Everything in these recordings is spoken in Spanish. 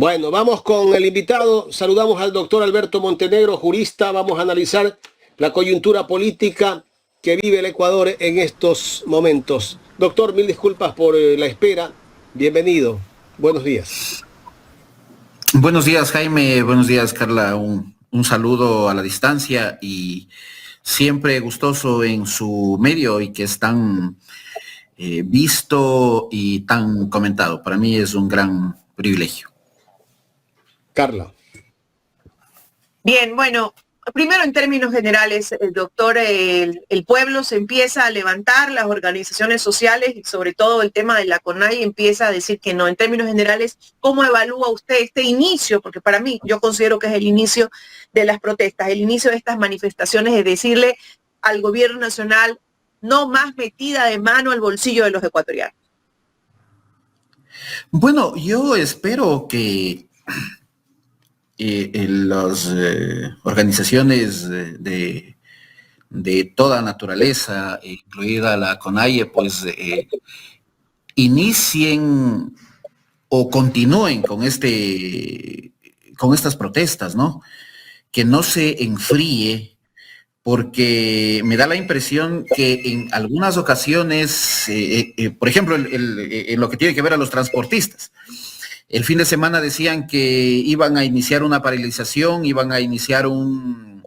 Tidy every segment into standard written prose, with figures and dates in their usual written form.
Bueno, vamos con el invitado. Saludamos al doctor Alberto Montenegro, jurista. Vamos a analizar la coyuntura política que vive el Ecuador en estos momentos. Doctor, mil disculpas por la espera. Bienvenido. Buenos días. Buenos días, Jaime. Buenos días, Carla. Un saludo a la distancia y siempre gustoso en su medio y que es tan visto y tan comentado. Para mí es un gran privilegio. Carla. Bien, bueno, primero en términos generales, doctor, el pueblo se empieza a levantar, las organizaciones sociales y sobre todo el tema de la CONAIE empieza a decir que no. En términos generales, ¿cómo evalúa usted este inicio? Porque para mí, yo considero que es el inicio de las protestas, el inicio de estas manifestaciones, es decirle al gobierno nacional, no más metida de mano al bolsillo de los ecuatorianos. Bueno, yo espero que las organizaciones de toda naturaleza, incluida la CONAIE, pues inicien o continúen con estas protestas, ¿no? Que no se enfríe, porque me da la impresión que en algunas ocasiones, por ejemplo, en lo que tiene que ver a los transportistas, el fin de semana decían que iban a iniciar una paralización, iban a iniciar un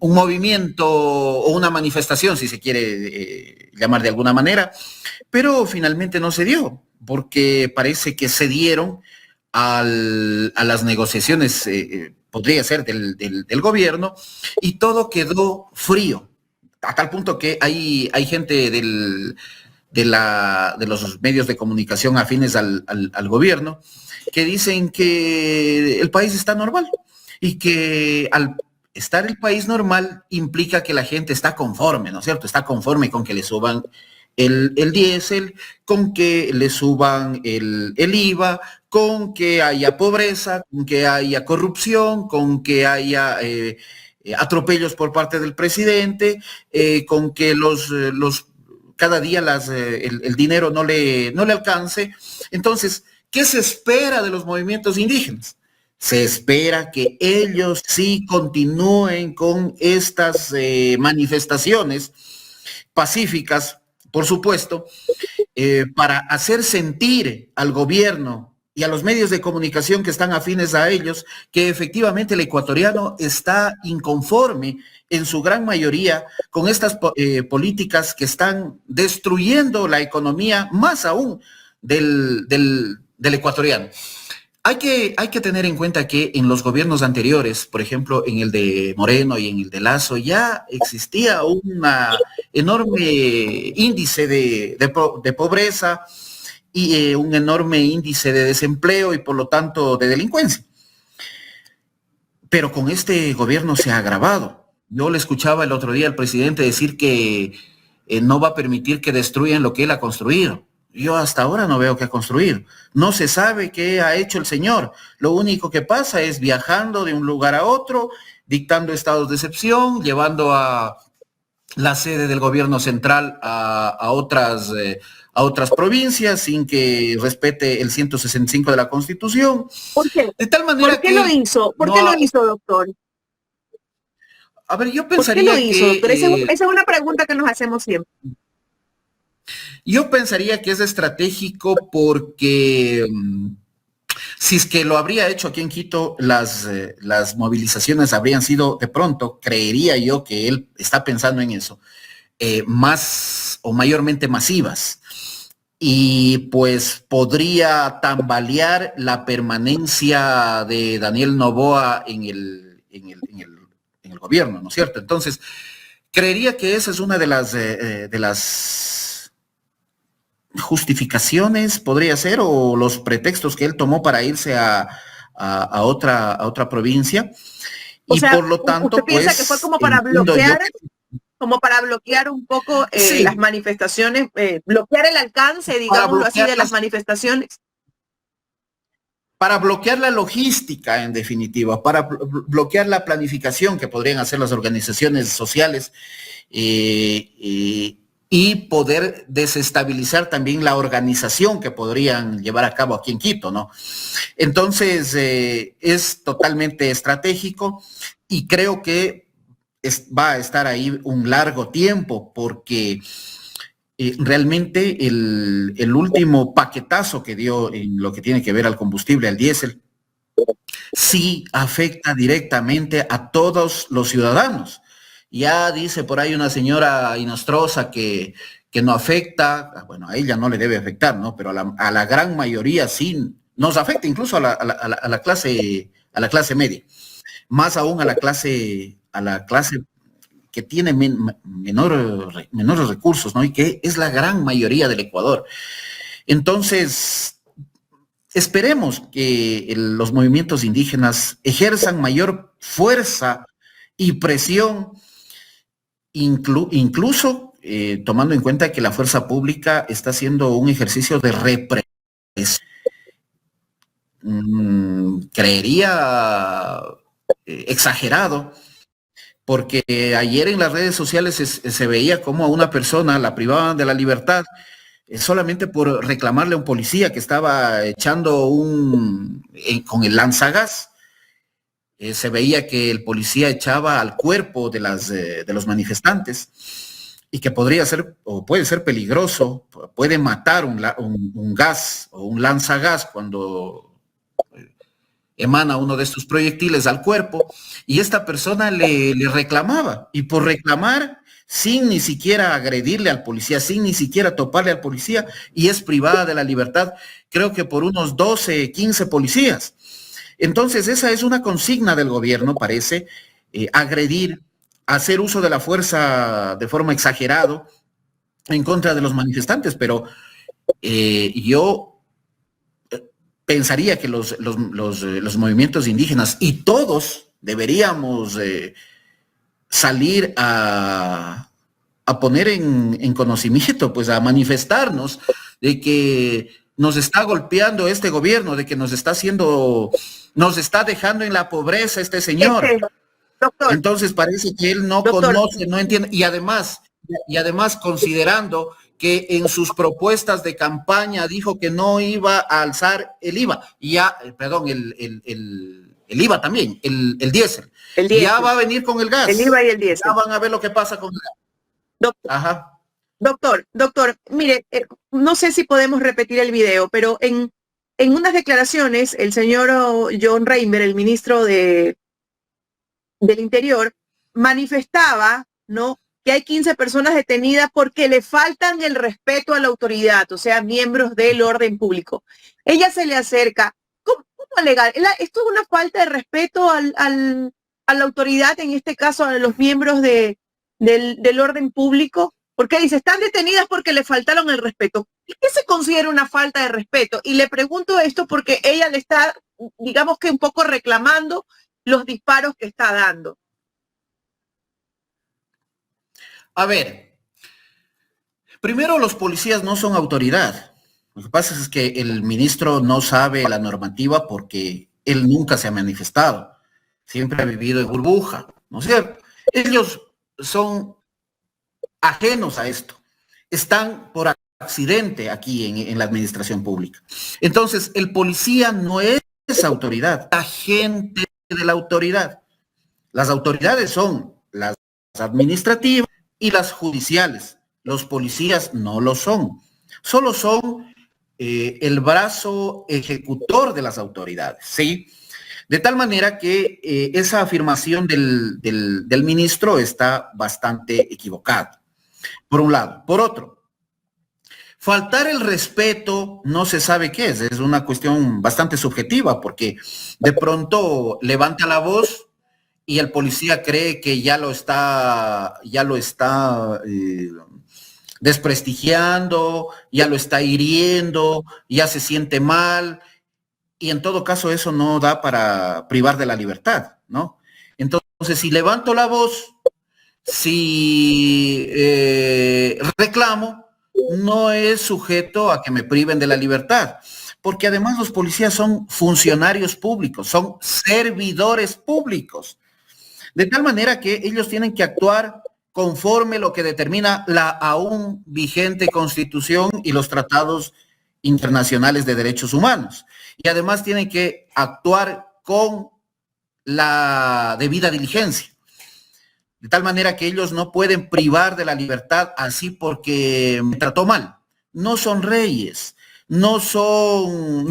movimiento o una manifestación, si se quiere llamar de alguna manera, pero finalmente no se dio, porque parece que cedieron a las negociaciones, podría ser del gobierno, y todo quedó frío, a tal punto que hay gente de los medios de comunicación afines al gobierno, que dicen que el país está normal y que al estar el país normal implica que la gente está conforme, ¿no es cierto? Está conforme con que le suban el diésel, con que le suban el IVA, con que haya pobreza, con que haya corrupción, con que haya atropellos por parte del presidente, con que cada día el dinero no le alcance. Entonces, ¿qué se espera de los movimientos indígenas? Se espera que ellos sí continúen con estas manifestaciones pacíficas, por supuesto, para hacer sentir al gobierno y a los medios de comunicación que están afines a ellos que efectivamente el ecuatoriano está inconforme en su gran mayoría con estas políticas que están destruyendo la economía más aún del ecuatoriano. Hay que tener en cuenta que en los gobiernos anteriores, por ejemplo, en el de Moreno y en el de Lasso, ya existía un enorme índice de pobreza y un enorme índice de desempleo y por lo tanto de delincuencia. Pero con este gobierno se ha agravado. Yo le escuchaba el otro día al presidente decir que no va a permitir que destruyan lo que él ha construido. Yo hasta ahora no veo qué ha construido. No se sabe qué ha hecho el señor. Lo único que pasa es viajando de un lugar a otro, dictando estados de excepción, llevando a la sede del gobierno central a otras provincias sin que respete el 165 de la Constitución. ¿Por qué? De tal manera ¿Por qué lo hizo? ¿Por qué lo hizo, doctor? A ver, yo pensaría ¿por qué lo hizo, doctor? Esa es que una pregunta que nos hacemos siempre. Yo pensaría que es estratégico porque si es que lo habría hecho aquí en Quito, las movilizaciones habrían sido de pronto, creería yo que él está pensando en eso, más o mayormente masivas. Y pues podría tambalear la permanencia de Daniel Noboa en el gobierno, ¿no es cierto? Entonces, creería que esa es una de las justificaciones, podría ser, o los pretextos que él tomó para irse a otra provincia. O y sea, por lo tanto, ¿usted piensa pues, que fue como para bloquear un poco sí, las manifestaciones, bloquear el alcance, digámoslo así, de las manifestaciones? Para bloquear la logística, en definitiva, para bloquear la planificación que podrían hacer las organizaciones sociales y poder desestabilizar también la organización que podrían llevar a cabo aquí en Quito, ¿no? Entonces, es totalmente estratégico y creo que va a estar ahí un largo tiempo porque realmente el último paquetazo que dio en lo que tiene que ver al combustible, al diésel, sí afecta directamente a todos los ciudadanos. Ya dice por ahí una señora inostrosa que no afecta, bueno, a ella no le debe afectar, ¿no? Pero a la gran mayoría sí nos afecta, incluso a la clase media, más aún a la clase que tiene menores recursos, ¿no? Y que es la gran mayoría del Ecuador. Entonces, esperemos que los movimientos indígenas ejerzan mayor fuerza y presión, incluso tomando en cuenta que la fuerza pública está haciendo un ejercicio de represión. Creería exagerado, porque ayer en las redes sociales se veía como a una persona la privaban de la libertad solamente por reclamarle a un policía que estaba echando con el lanzagas. Se veía que el policía echaba al cuerpo de los manifestantes y que podría ser o puede ser peligroso, puede matar un gas o un lanzagas cuando emana uno de estos proyectiles al cuerpo, y esta persona le reclamaba, y por reclamar, sin ni siquiera agredirle al policía, sin ni siquiera toparle al policía, y es privada de la libertad, creo que por unos 12, 15 policías. Entonces, esa es una consigna del gobierno, parece, agredir, hacer uso de la fuerza de forma exagerada en contra de los manifestantes, pero yo pensaría que los movimientos indígenas y todos deberíamos salir a poner en conocimiento, pues a manifestarnos de que nos está golpeando este gobierno, de que nos está dejando en la pobreza este señor. Doctor. Entonces parece que él no conoce, no entiende, y además considerando que en sus propuestas de campaña dijo que no iba a alzar el IVA, el IVA también, el diésel. Ya va a venir con el gas. El IVA y el diésel. Ya van a ver lo que pasa con el gas. Ajá. Doctor, mire, no sé si podemos repetir el video, pero en unas declaraciones, el señor John Reimer, el ministro del Interior, manifestaba, ¿no?, que hay 15 personas detenidas porque le faltan el respeto a la autoridad, o sea, miembros del orden público. Ella se le acerca. ¿Cómo alegar? ¿Esto es una falta de respeto a la autoridad, en este caso a los miembros del orden público? Porque dice, están detenidas porque le faltaron el respeto. ¿Qué se considera una falta de respeto? Y le pregunto esto porque ella le está, digamos que un poco reclamando los disparos que está dando. A ver, primero, los policías no son autoridad. Lo que pasa es que el ministro no sabe la normativa porque él nunca se ha manifestado. Siempre ha vivido en burbuja, ¿no es cierto? Ellos son ajenos a esto. Están por accidente aquí en la administración pública. Entonces, el policía no es autoridad, agente de la autoridad. Las autoridades son las administrativas y las judiciales. Los policías no lo son. Solo son el brazo ejecutor de las autoridades, ¿sí? De tal manera que esa afirmación del ministro está bastante equivocada, por un lado. Por otro, faltar el respeto no se sabe qué es una cuestión bastante subjetiva, porque de pronto levanta la voz y el policía cree que ya lo está desprestigiando, ya lo está hiriendo, ya se siente mal, y en todo caso eso no da para privar de la libertad, ¿no? Entonces, si levanto la voz, si reclamo, no es sujeto a que me priven de la libertad, porque además los policías son funcionarios públicos, son servidores públicos. De tal manera que ellos tienen que actuar conforme lo que determina la aún vigente Constitución y los tratados internacionales de derechos humanos. Y además tienen que actuar con la debida diligencia, de tal manera que ellos no pueden privar de la libertad así porque me trató mal. No son reyes, no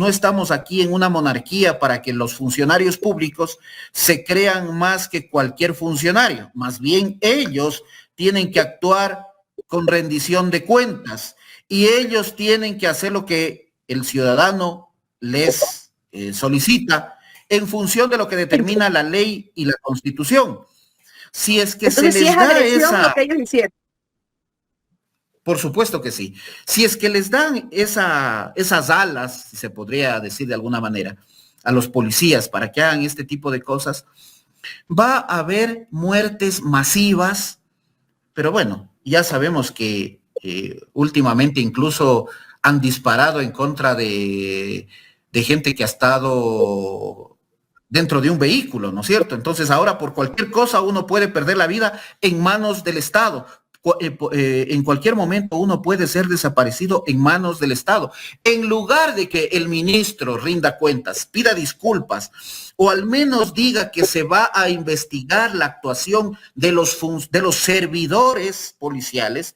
estamos aquí en una monarquía para que los funcionarios públicos se crean más que cualquier funcionario. Más bien ellos tienen que actuar con rendición de cuentas y ellos tienen que hacer lo que el ciudadano les solicita en función de lo que determina la ley y la Constitución. Si es que entonces, se les da esa... Lo que ellos hicieron. Por supuesto que sí. Si es que les dan esas alas, si se podría decir de alguna manera, a los policías para que hagan este tipo de cosas, va a haber muertes masivas, pero bueno, ya sabemos que últimamente incluso han disparado en contra de gente que ha estado dentro de un vehículo, ¿no es cierto? Entonces ahora por cualquier cosa uno puede perder la vida en manos del Estado. En cualquier momento uno puede ser desaparecido en manos del Estado. En lugar de que el ministro rinda cuentas, pida disculpas o al menos diga que se va a investigar la actuación de los servidores policiales,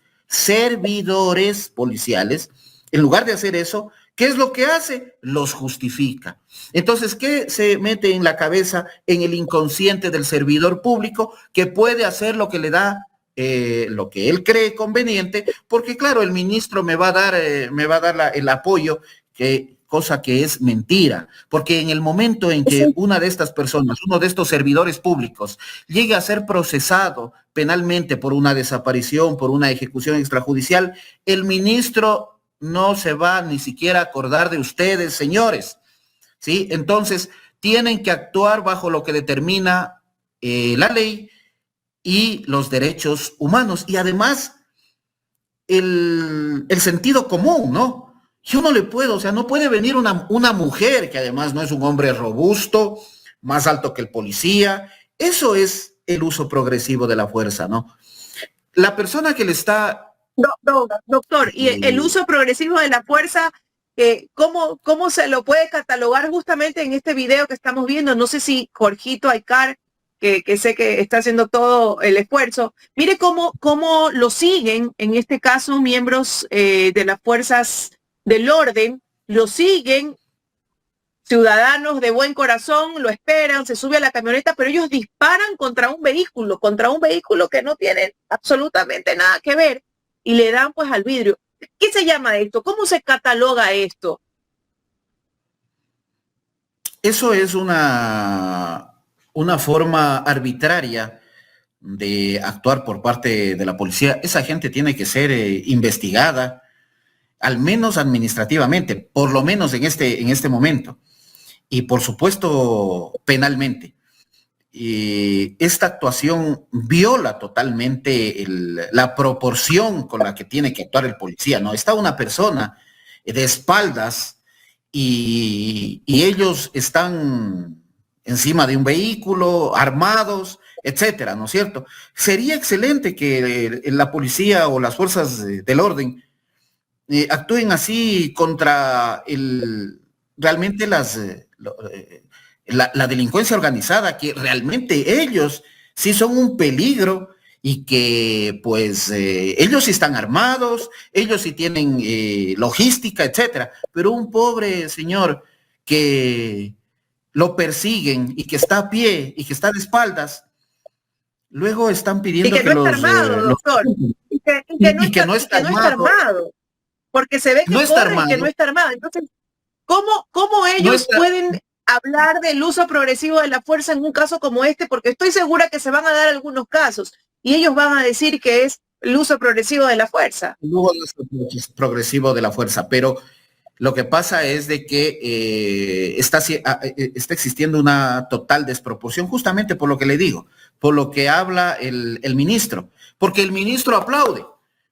en lugar de hacer eso, ¿qué es lo que hace? Los justifica. Entonces, ¿qué se mete en la cabeza, en el inconsciente del servidor público? Que puede hacer lo que le da lo que él cree conveniente, porque claro, el ministro me va a dar el apoyo, cosa que es mentira, porque en el momento en que una de estas personas, uno de estos servidores públicos, llegue a ser procesado penalmente por una desaparición, por una ejecución extrajudicial, el ministro no se va ni siquiera a acordar de ustedes, señores, ¿sí? Entonces, tienen que actuar bajo lo que determina la ley y los derechos humanos, y además el sentido común, ¿no? Yo no le puedo, o sea, no puede venir una mujer que además no es un hombre robusto, más alto que el policía. Eso es el uso progresivo de la fuerza, ¿no? La persona que le está... No, doctor, y el uso progresivo de la fuerza, ¿cómo se lo puede catalogar justamente en este video que estamos viendo? No sé si Jorgito Aycar, que sé que está haciendo todo el esfuerzo. Mire cómo lo siguen, en este caso, miembros de las fuerzas del orden, lo siguen, ciudadanos de buen corazón, lo esperan, se sube a la camioneta, pero ellos disparan contra un vehículo que no tiene absolutamente nada que ver, y le dan pues al vidrio. ¿Qué se llama esto? ¿Cómo se cataloga esto? Eso es una forma arbitraria de actuar por parte de la policía. Esa gente tiene que ser investigada, al menos administrativamente, por lo menos en este momento, y por supuesto penalmente. Esta actuación viola totalmente la proporción con la que tiene que actuar el policía, ¿no? Está una persona de espaldas y ellos están encima de un vehículo, armados, etcétera, ¿no es cierto? Sería excelente que la policía o las fuerzas del orden actúen así contra realmente la delincuencia organizada, que realmente ellos sí son un peligro y que pues ellos sí están armados, ellos sí tienen logística, etcétera, pero un pobre señor que lo persiguen y que está a pie y que está de espaldas, luego están pidiendo que no está armado, doctor. Y que no está armado. Porque se ve que no está armado. Y que no está armado. Entonces, ¿cómo ellos pueden hablar del uso progresivo de la fuerza en un caso como este? Porque estoy segura que se van a dar algunos casos y ellos van a decir que es el uso progresivo de la fuerza. El uso progresivo de la fuerza, pero lo que pasa es de que está existiendo una total desproporción, justamente por lo que le digo, por lo que habla el ministro, porque el ministro aplaude,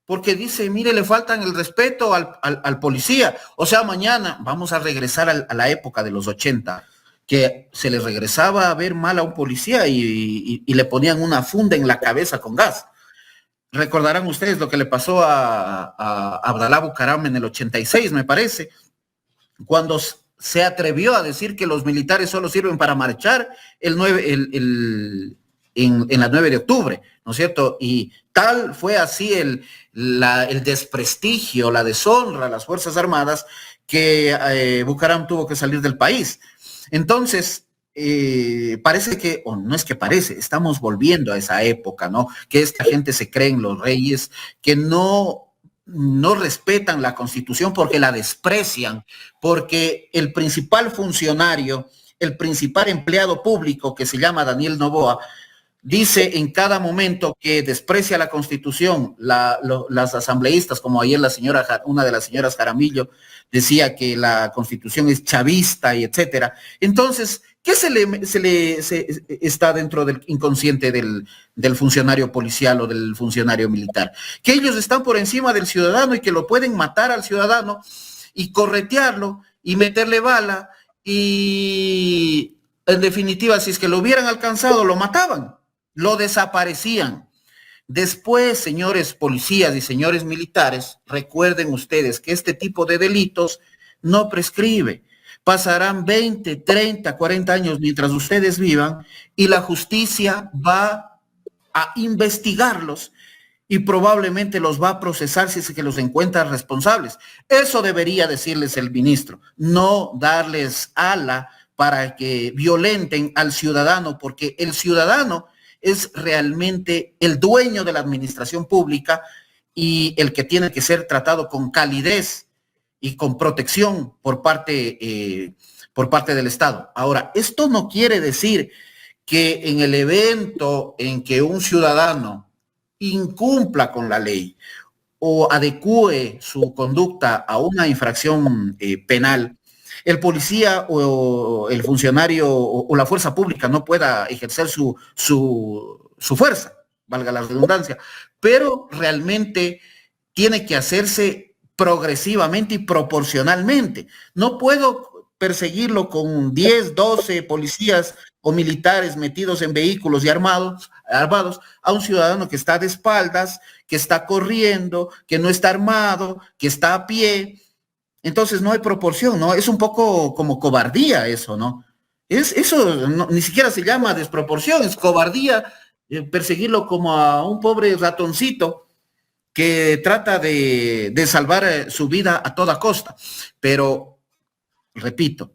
porque dice, mire, le faltan el respeto al policía. O sea, mañana vamos a regresar a la época de los 80, que se le regresaba a ver mal a un policía y le ponían una funda en la cabeza con gas. recordarán ustedes lo que le pasó a Abdalá Bucaram en el 86, me parece, cuando se atrevió a decir que los militares solo sirven para marchar en la 9 de octubre, ¿no es cierto? Y tal fue así el desprestigio, la deshonra a las Fuerzas Armadas, que Bucaram tuvo que salir del país. Entonces, parece que, o no es que parece, estamos volviendo a esa época, ¿no? Que esta gente se creen los reyes, que no respetan la Constitución porque la desprecian, porque el principal funcionario, el principal empleado público, que se llama Daniel Noboa, dice en cada momento que desprecia la Constitución. Las asambleístas, como ayer una de las señoras Jaramillo decía que la Constitución es chavista y etcétera. Entonces, ¿qué está dentro del inconsciente del funcionario policial o del funcionario militar? Que ellos están por encima del ciudadano y que lo pueden matar al ciudadano y corretearlo y meterle bala, y en definitiva, si es que lo hubieran alcanzado, lo mataban, lo desaparecían. Después, señores policías y señores militares, recuerden ustedes que este tipo de delitos no prescribe. Pasarán 20, 30, 40 años mientras ustedes vivan y la justicia va a investigarlos y probablemente los va a procesar si es que los encuentra responsables. Eso debería decirles el ministro, no darles ala para que violenten al ciudadano, porque el ciudadano es realmente el dueño de la administración pública y el que tiene que ser tratado con calidez y con protección por parte del Estado. Ahora, esto no quiere decir que en el evento en que un ciudadano incumpla con la ley o adecue su conducta a una infracción penal, el policía o el funcionario o la fuerza pública no pueda ejercer su fuerza, valga la redundancia, pero realmente tiene que hacerse progresivamente y proporcionalmente. No puedo perseguirlo con 10, 12 policías o militares metidos en vehículos y armados a un ciudadano que está de espaldas, que está corriendo, que no está armado, que está a pie. Entonces no hay proporción, ¿no? Es un poco como cobardía eso, ¿no? Eso ni siquiera se llama desproporción, es cobardía perseguirlo como a un pobre ratoncito que trata de salvar su vida a toda costa. Pero, repito,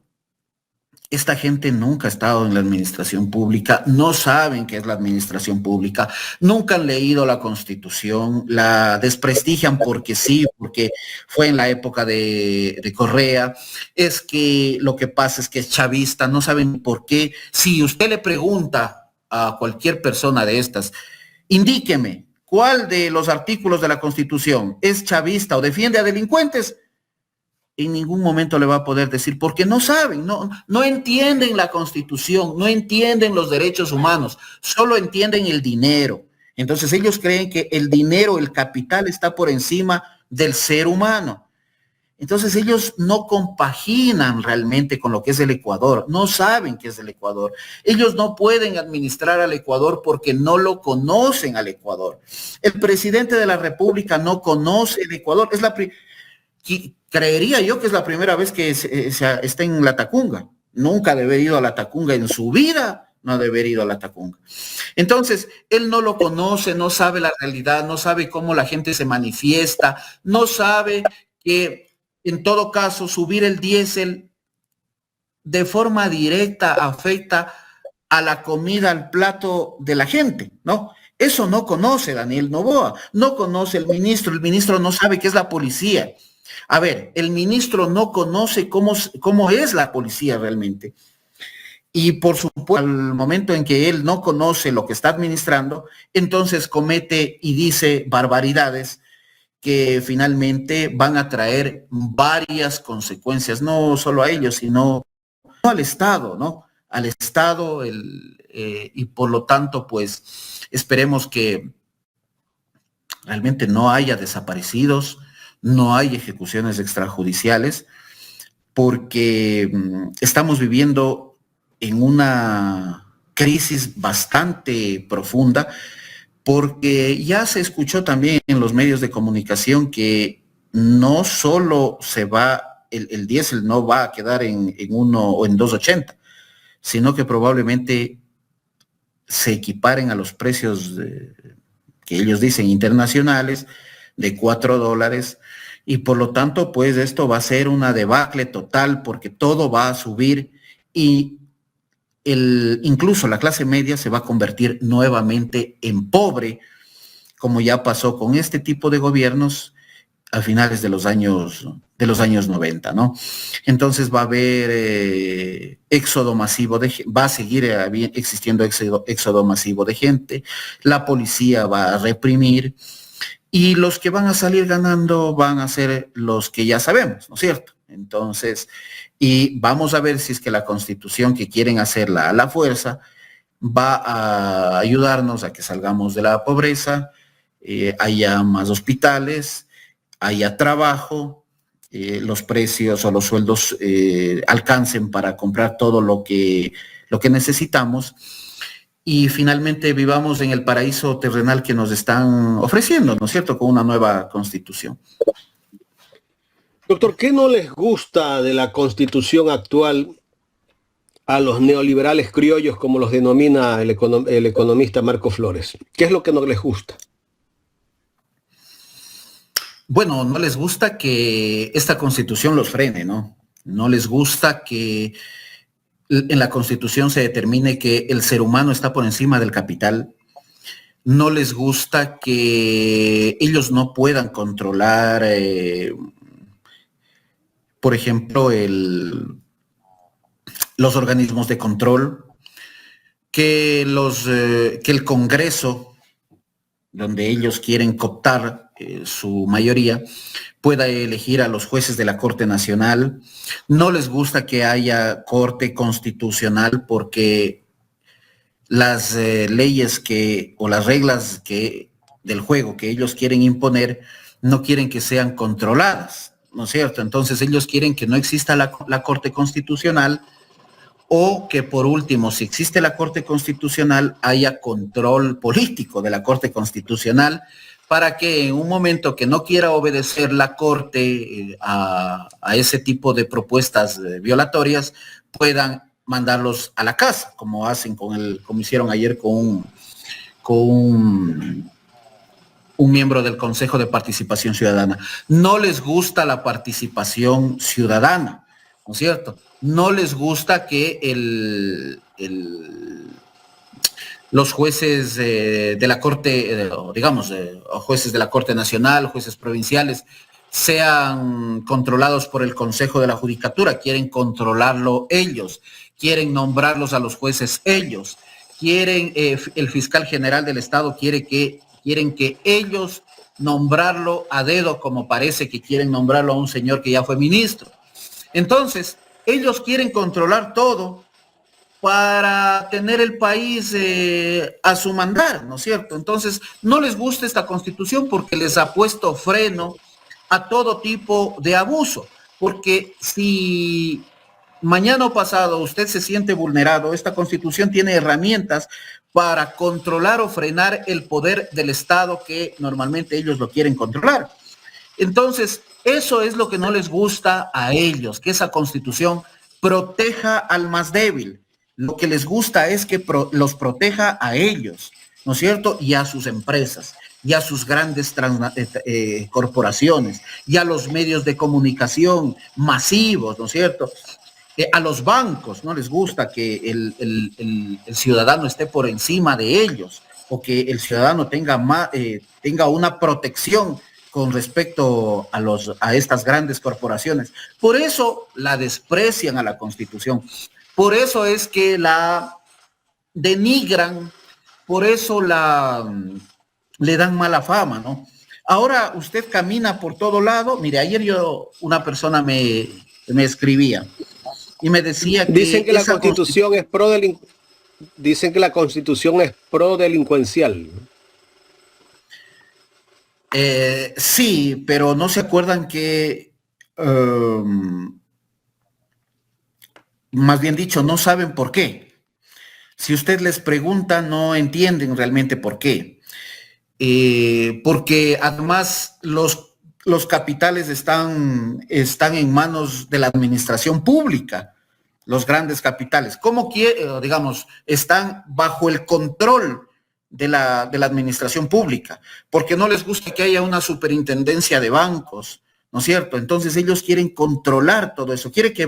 esta gente nunca ha estado en la administración pública, no saben qué es la administración pública, nunca han leído la Constitución, la desprestigian porque sí, porque fue en la época de Correa. Es que lo que pasa es que es chavista, no saben por qué. Si usted le pregunta a cualquier persona de estas, indíqueme, ¿cuál de los artículos de la Constitución es chavista o defiende a delincuentes? En ningún momento le va a poder decir, porque no saben, no entienden la Constitución, no entienden los derechos humanos, solo entienden el dinero. Entonces ellos creen que el dinero, el capital está por encima del ser humano. Entonces ellos no compaginan realmente con lo que es el Ecuador, no saben qué es el Ecuador. Ellos no pueden administrar al Ecuador porque no lo conocen al Ecuador. El presidente de la República no conoce el Ecuador. Creería yo que es la primera vez que está en La Tacunga. Nunca debe haber ido a La Tacunga en su vida, no debe haber ido a La Tacunga. Entonces, él no lo conoce, no sabe la realidad, no sabe cómo la gente se manifiesta, no sabe que en todo caso subir el diésel de forma directa afecta a la comida, al plato de la gente, ¿no? Eso no conoce Daniel Noboa, no conoce el ministro no sabe qué es la policía. A ver, el ministro no conoce cómo es la policía realmente. Y por supuesto, al momento en que él no conoce lo que está administrando, entonces comete y dice barbaridades que finalmente van a traer varias consecuencias, no solo a ellos, sino al Estado, ¿no? Al Estado, y por lo tanto, pues, esperemos que realmente no haya desaparecidos, no hay ejecuciones extrajudiciales, porque estamos viviendo en una crisis bastante profunda, porque ya se escuchó también en los medios de comunicación que no solo se va, el diésel no va a quedar en 1 o en 2.80, sino que probablemente se equiparen a los precios que ellos dicen internacionales de $4, y por lo tanto pues esto va a ser una debacle total porque todo va a subir y incluso la clase media se va a convertir nuevamente en pobre, como ya pasó con este tipo de gobiernos a finales de los años 90, ¿no? Entonces va a haber éxodo masivo va a seguir existiendo éxodo masivo de gente, la policía va a reprimir y los que van a salir ganando van a ser los que ya sabemos, ¿no es cierto? Entonces, y vamos a ver si es que la constitución que quieren hacerla a la fuerza va a ayudarnos a que salgamos de la pobreza, haya más hospitales, haya trabajo, los precios o los sueldos alcancen para comprar todo lo que necesitamos y finalmente vivamos en el paraíso terrenal que nos están ofreciendo, ¿no es cierto?, con una nueva constitución. Doctor, ¿qué no les gusta de la constitución actual a los neoliberales criollos, como los denomina el economista Marco Flores? ¿Qué es lo que no les gusta? Bueno, no les gusta que esta constitución los frene, ¿no? No les gusta que en la constitución se determine que el ser humano está por encima del capital. No les gusta que ellos no puedan controlar, por ejemplo, los organismos de control, que el Congreso, donde ellos quieren cooptar su mayoría, pueda elegir a los jueces de la Corte Nacional. No les gusta que haya Corte Constitucional porque las leyes o las reglas del juego que ellos quieren imponer no quieren que sean controladas, ¿no es cierto? Entonces ellos quieren que no exista la Corte Constitucional, o que por último, si existe la Corte Constitucional, haya control político de la Corte Constitucional para que en un momento que no quiera obedecer la Corte a ese tipo de propuestas violatorias, puedan mandarlos a la casa, como hicieron ayer con un miembro del Consejo de Participación Ciudadana. No les gusta la participación ciudadana, ¿no es cierto? No les gusta que los jueces de la Corte, digamos, jueces de la Corte Nacional, jueces provinciales, sean controlados por el Consejo de la Judicatura. Quieren controlarlo ellos, quieren nombrarlos a los jueces ellos, quieren, el fiscal general del Estado quieren que ellos nombrarlo a dedo, como parece que quieren nombrarlo a un señor que ya fue ministro. Entonces, ellos quieren controlar todo para tener el país a su mandar, ¿no es cierto? Entonces, no les gusta esta constitución porque les ha puesto freno a todo tipo de abuso, porque si mañana o pasado usted se siente vulnerado, esta constitución tiene herramientas para controlar o frenar el poder del Estado que normalmente ellos lo quieren controlar. Entonces, eso es lo que no les gusta a ellos, que esa constitución proteja al más débil. Lo que les gusta es que los proteja a ellos, ¿no es cierto? Y a sus empresas, y a sus grandes corporaciones, y a los medios de comunicación masivos, ¿no es cierto? A los bancos no les gusta que el ciudadano esté por encima de ellos, o que el ciudadano tenga una protección con respecto a estas grandes corporaciones. Por eso la desprecian a la Constitución. Por eso es que la denigran, por eso le dan mala fama, ¿no? Ahora usted camina por todo lado. Mire, ayer una persona me escribía y me decía que dicen que la Constitución es dicen que la Constitución es prodelincuencial. Sí, pero no se acuerdan que más bien dicho, no saben por qué. Si usted les pregunta, no entienden realmente por qué. porque además los capitales están en manos de la administración pública, los grandes capitales. ¿Cómo quiere, digamos, están bajo el control de la administración pública? Porque no les gusta que haya una superintendencia de bancos, ¿no es cierto? Entonces ellos quieren controlar todo eso, quieren que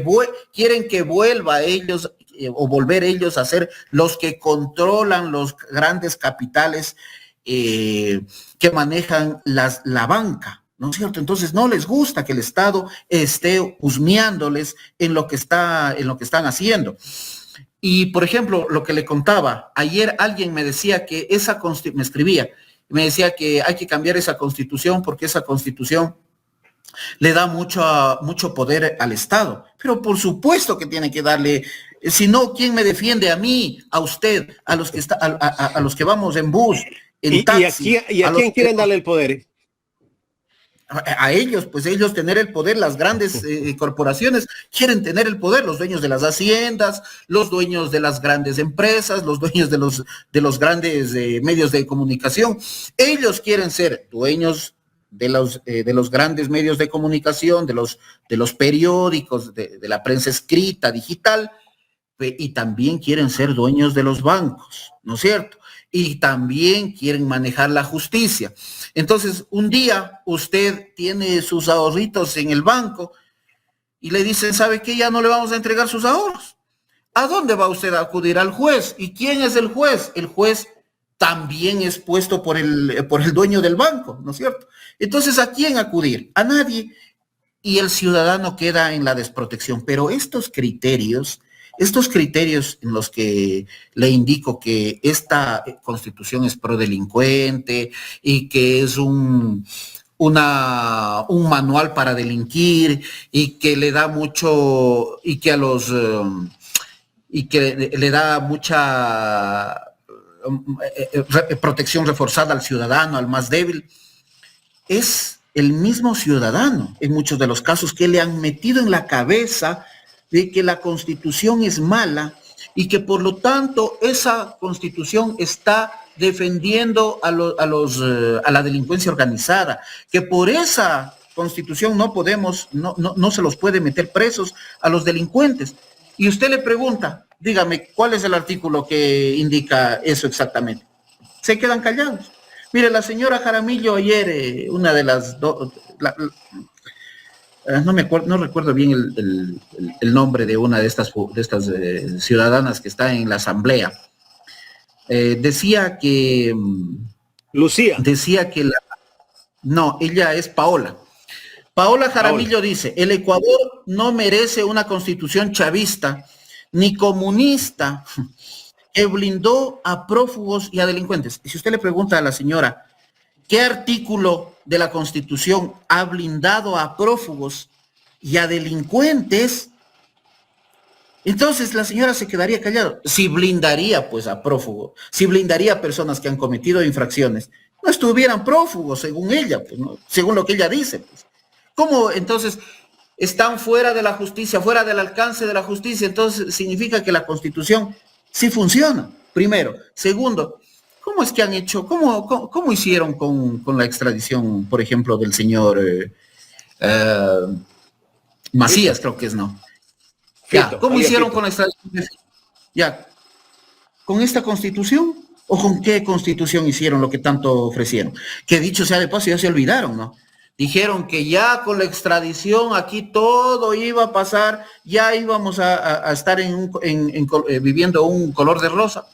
vuelva ellos o volver ellos a ser los que controlan los grandes capitales que manejan la banca, ¿no es cierto? Entonces no les gusta que el Estado esté husmeándoles en lo que están haciendo. Y por ejemplo, lo que le contaba, ayer alguien me decía que me escribía, me decía que hay que cambiar esa constitución porque esa constitución le da mucho poder al Estado. Pero por supuesto que tiene que darle, si no, ¿quién me defiende? A mí, a usted, a los que vamos en bus, en taxi. ¿Y a quién quieren darle el poder? A ellos, pues ellos tener el poder, las grandes corporaciones quieren tener el poder, los dueños de las haciendas, los dueños de las grandes empresas, los dueños de los grandes medios de comunicación. Ellos quieren ser dueños de los grandes medios de comunicación, de los periódicos, de la prensa escrita, digital, y también quieren ser dueños de los bancos, ¿no es cierto? Y también quieren manejar la justicia. Entonces, un día usted tiene sus ahorritos en el banco y le dicen, ¿sabe qué? Ya no le vamos a entregar sus ahorros. ¿A dónde va usted a acudir? Al juez. ¿Y quién es el juez? El juez también es puesto por el dueño del banco, ¿no es cierto? Entonces, ¿a quién acudir? A nadie. Y el ciudadano queda en la desprotección. Pero estos criterios en los que le indico que esta constitución es prodelincuente y que es un manual para delinquir y que le da mucho, y que le da mucha protección reforzada al ciudadano, al más débil, es el mismo ciudadano, en muchos de los casos, que le han metido en la cabeza de que la Constitución es mala y que por lo tanto esa Constitución está defendiendo a la delincuencia organizada, que por esa Constitución no se los puede meter presos a los delincuentes. Y usted le pregunta, dígame, ¿cuál es el artículo que indica eso exactamente? Se quedan callados. Mire, la señora Jaramillo ayer, una de las dos, no recuerdo bien el nombre de una de estas ciudadanas que está en la asamblea. Decía que... Lucía. Decía que no, ella es Paola. Paola Jaramillo dice, el Ecuador no merece una constitución chavista ni comunista que blindó a prófugos y a delincuentes. Y si usted le pregunta a la señora, ¿qué artículo de la Constitución ha blindado a prófugos y a delincuentes? Entonces la señora se quedaría callada. Si blindaría pues a prófugos, si blindaría a personas que han cometido infracciones, no estuvieran prófugos según ella, pues, ¿no? Según lo que ella dice. Pues. ¿Cómo entonces están fuera de la justicia, fuera del alcance de la justicia? Entonces significa que la Constitución sí funciona, primero. Segundo, ¿cómo es que han hecho, cómo hicieron con la extradición, por ejemplo, del señor Macías, creo que es, ¿no? Ya, ¿cómo hicieron con la extradición? Ya, ¿con esta Constitución? ¿O con qué Constitución hicieron lo que tanto ofrecieron? Que dicho sea de paso, ya se olvidaron, ¿no? Dijeron que ya con la extradición aquí todo iba a pasar, ya íbamos a estar viviendo un color de rosa.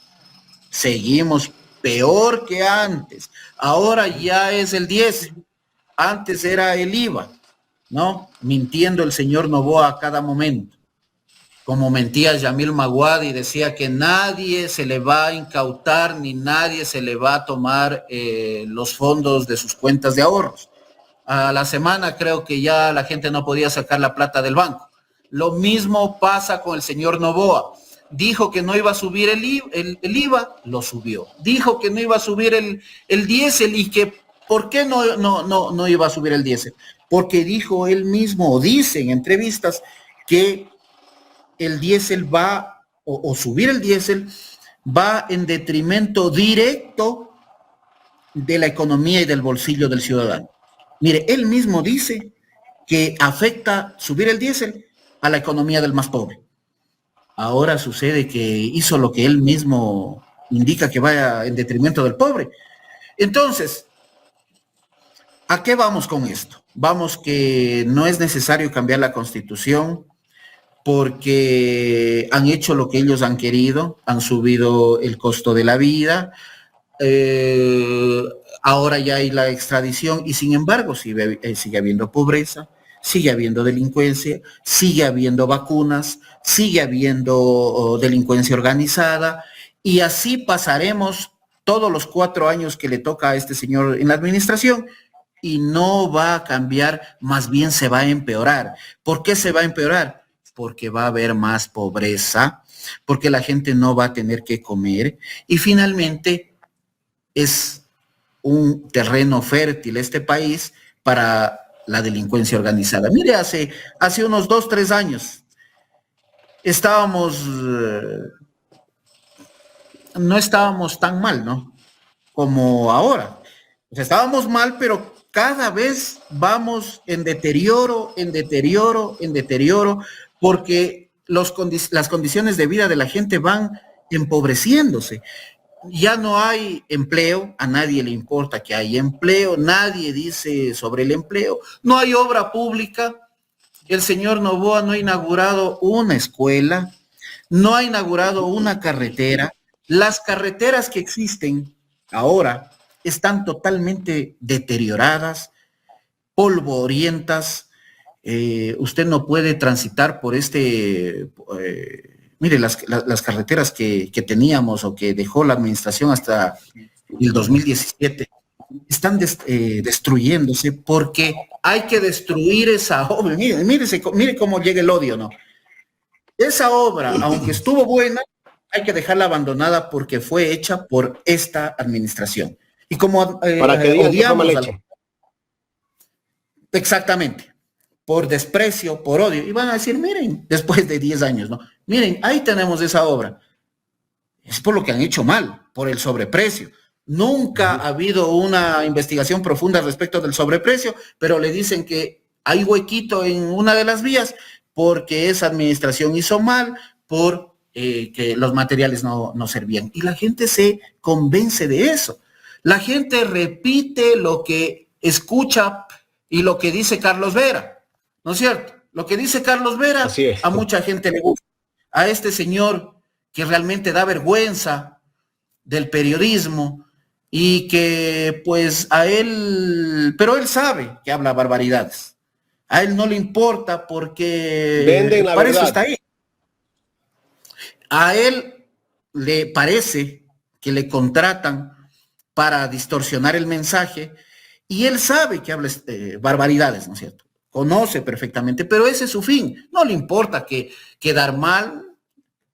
Seguimos peor que antes. Ahora ya es el 10. Antes era el IVA, ¿no? Mintiendo el señor Noboa a cada momento. Como mentía Yamil Maguad y decía que nadie se le va a incautar ni nadie se le va a tomar los fondos de sus cuentas de ahorros. A la semana creo que ya la gente no podía sacar la plata del banco. Lo mismo pasa con el señor Noboa. Dijo que no iba a subir el IVA, lo subió. Dijo que no iba a subir el diésel y que ¿por qué no iba a subir el diésel? Porque dijo él mismo, o dice en entrevistas, que el diésel va, o subir el diésel, va en detrimento directo de la economía y del bolsillo del ciudadano. Mire, él mismo dice que afecta subir el diésel a la economía del más pobre. Ahora sucede que hizo lo que él mismo indica que vaya en detrimento del pobre. Entonces, ¿a qué vamos con esto? Vamos que no es necesario cambiar la Constitución porque han hecho lo que ellos han querido, han subido el costo de la vida, ahora ya hay la extradición y sin embargo sigue habiendo pobreza, sigue habiendo delincuencia, sigue habiendo vacunas, sigue habiendo delincuencia organizada y así pasaremos todos los 4 años que le toca a este señor en la administración y no va a cambiar, más bien se va a empeorar. ¿Por qué se va a empeorar? Porque va a haber más pobreza, porque la gente no va a tener que comer y finalmente es un terreno fértil este país para la delincuencia organizada. Mire, hace unos 2, 3 años no estábamos tan mal, ¿no? Como ahora. O sea, estábamos mal, pero cada vez vamos en deterioro, porque las condiciones de vida de la gente van empobreciéndose. Ya no hay empleo, a nadie le importa que haya empleo, nadie dice sobre el empleo, no hay obra pública, el señor Noboa no ha inaugurado una escuela, no ha inaugurado una carretera, las carreteras que existen ahora están totalmente deterioradas, polvorientas, usted no puede transitar por mire, las carreteras que teníamos o que dejó la administración hasta el 2017 están destruyéndose porque hay que destruir esa obra. Mire cómo llega el odio, ¿no? Esa obra, aunque estuvo buena, hay que dejarla abandonada porque fue hecha por esta administración. Y como para que odiamos leche. Exactamente, por desprecio, por odio. Y van a decir, miren, después de 10 años, ¿no? Miren, ahí tenemos esa obra. Es por lo que han hecho mal, por el sobreprecio. Nunca ha habido una investigación profunda respecto del sobreprecio, pero le dicen que hay huequito en una de las vías porque esa administración hizo mal, por que los materiales no servían. Y la gente se convence de eso. La gente repite lo que escucha y lo que dice Carlos Vera, ¿no es cierto? Lo que dice Carlos Vera a mucha gente le gusta. A este señor que realmente da vergüenza del periodismo y que pues pero él sabe que habla barbaridades. A él no le importa porque venden la para verdad. eso está ahí. A él le parece que le contratan para distorsionar el mensaje y él sabe que habla barbaridades, ¿no es cierto? Conoce perfectamente, pero ese es su fin. No le importa que quedar mal,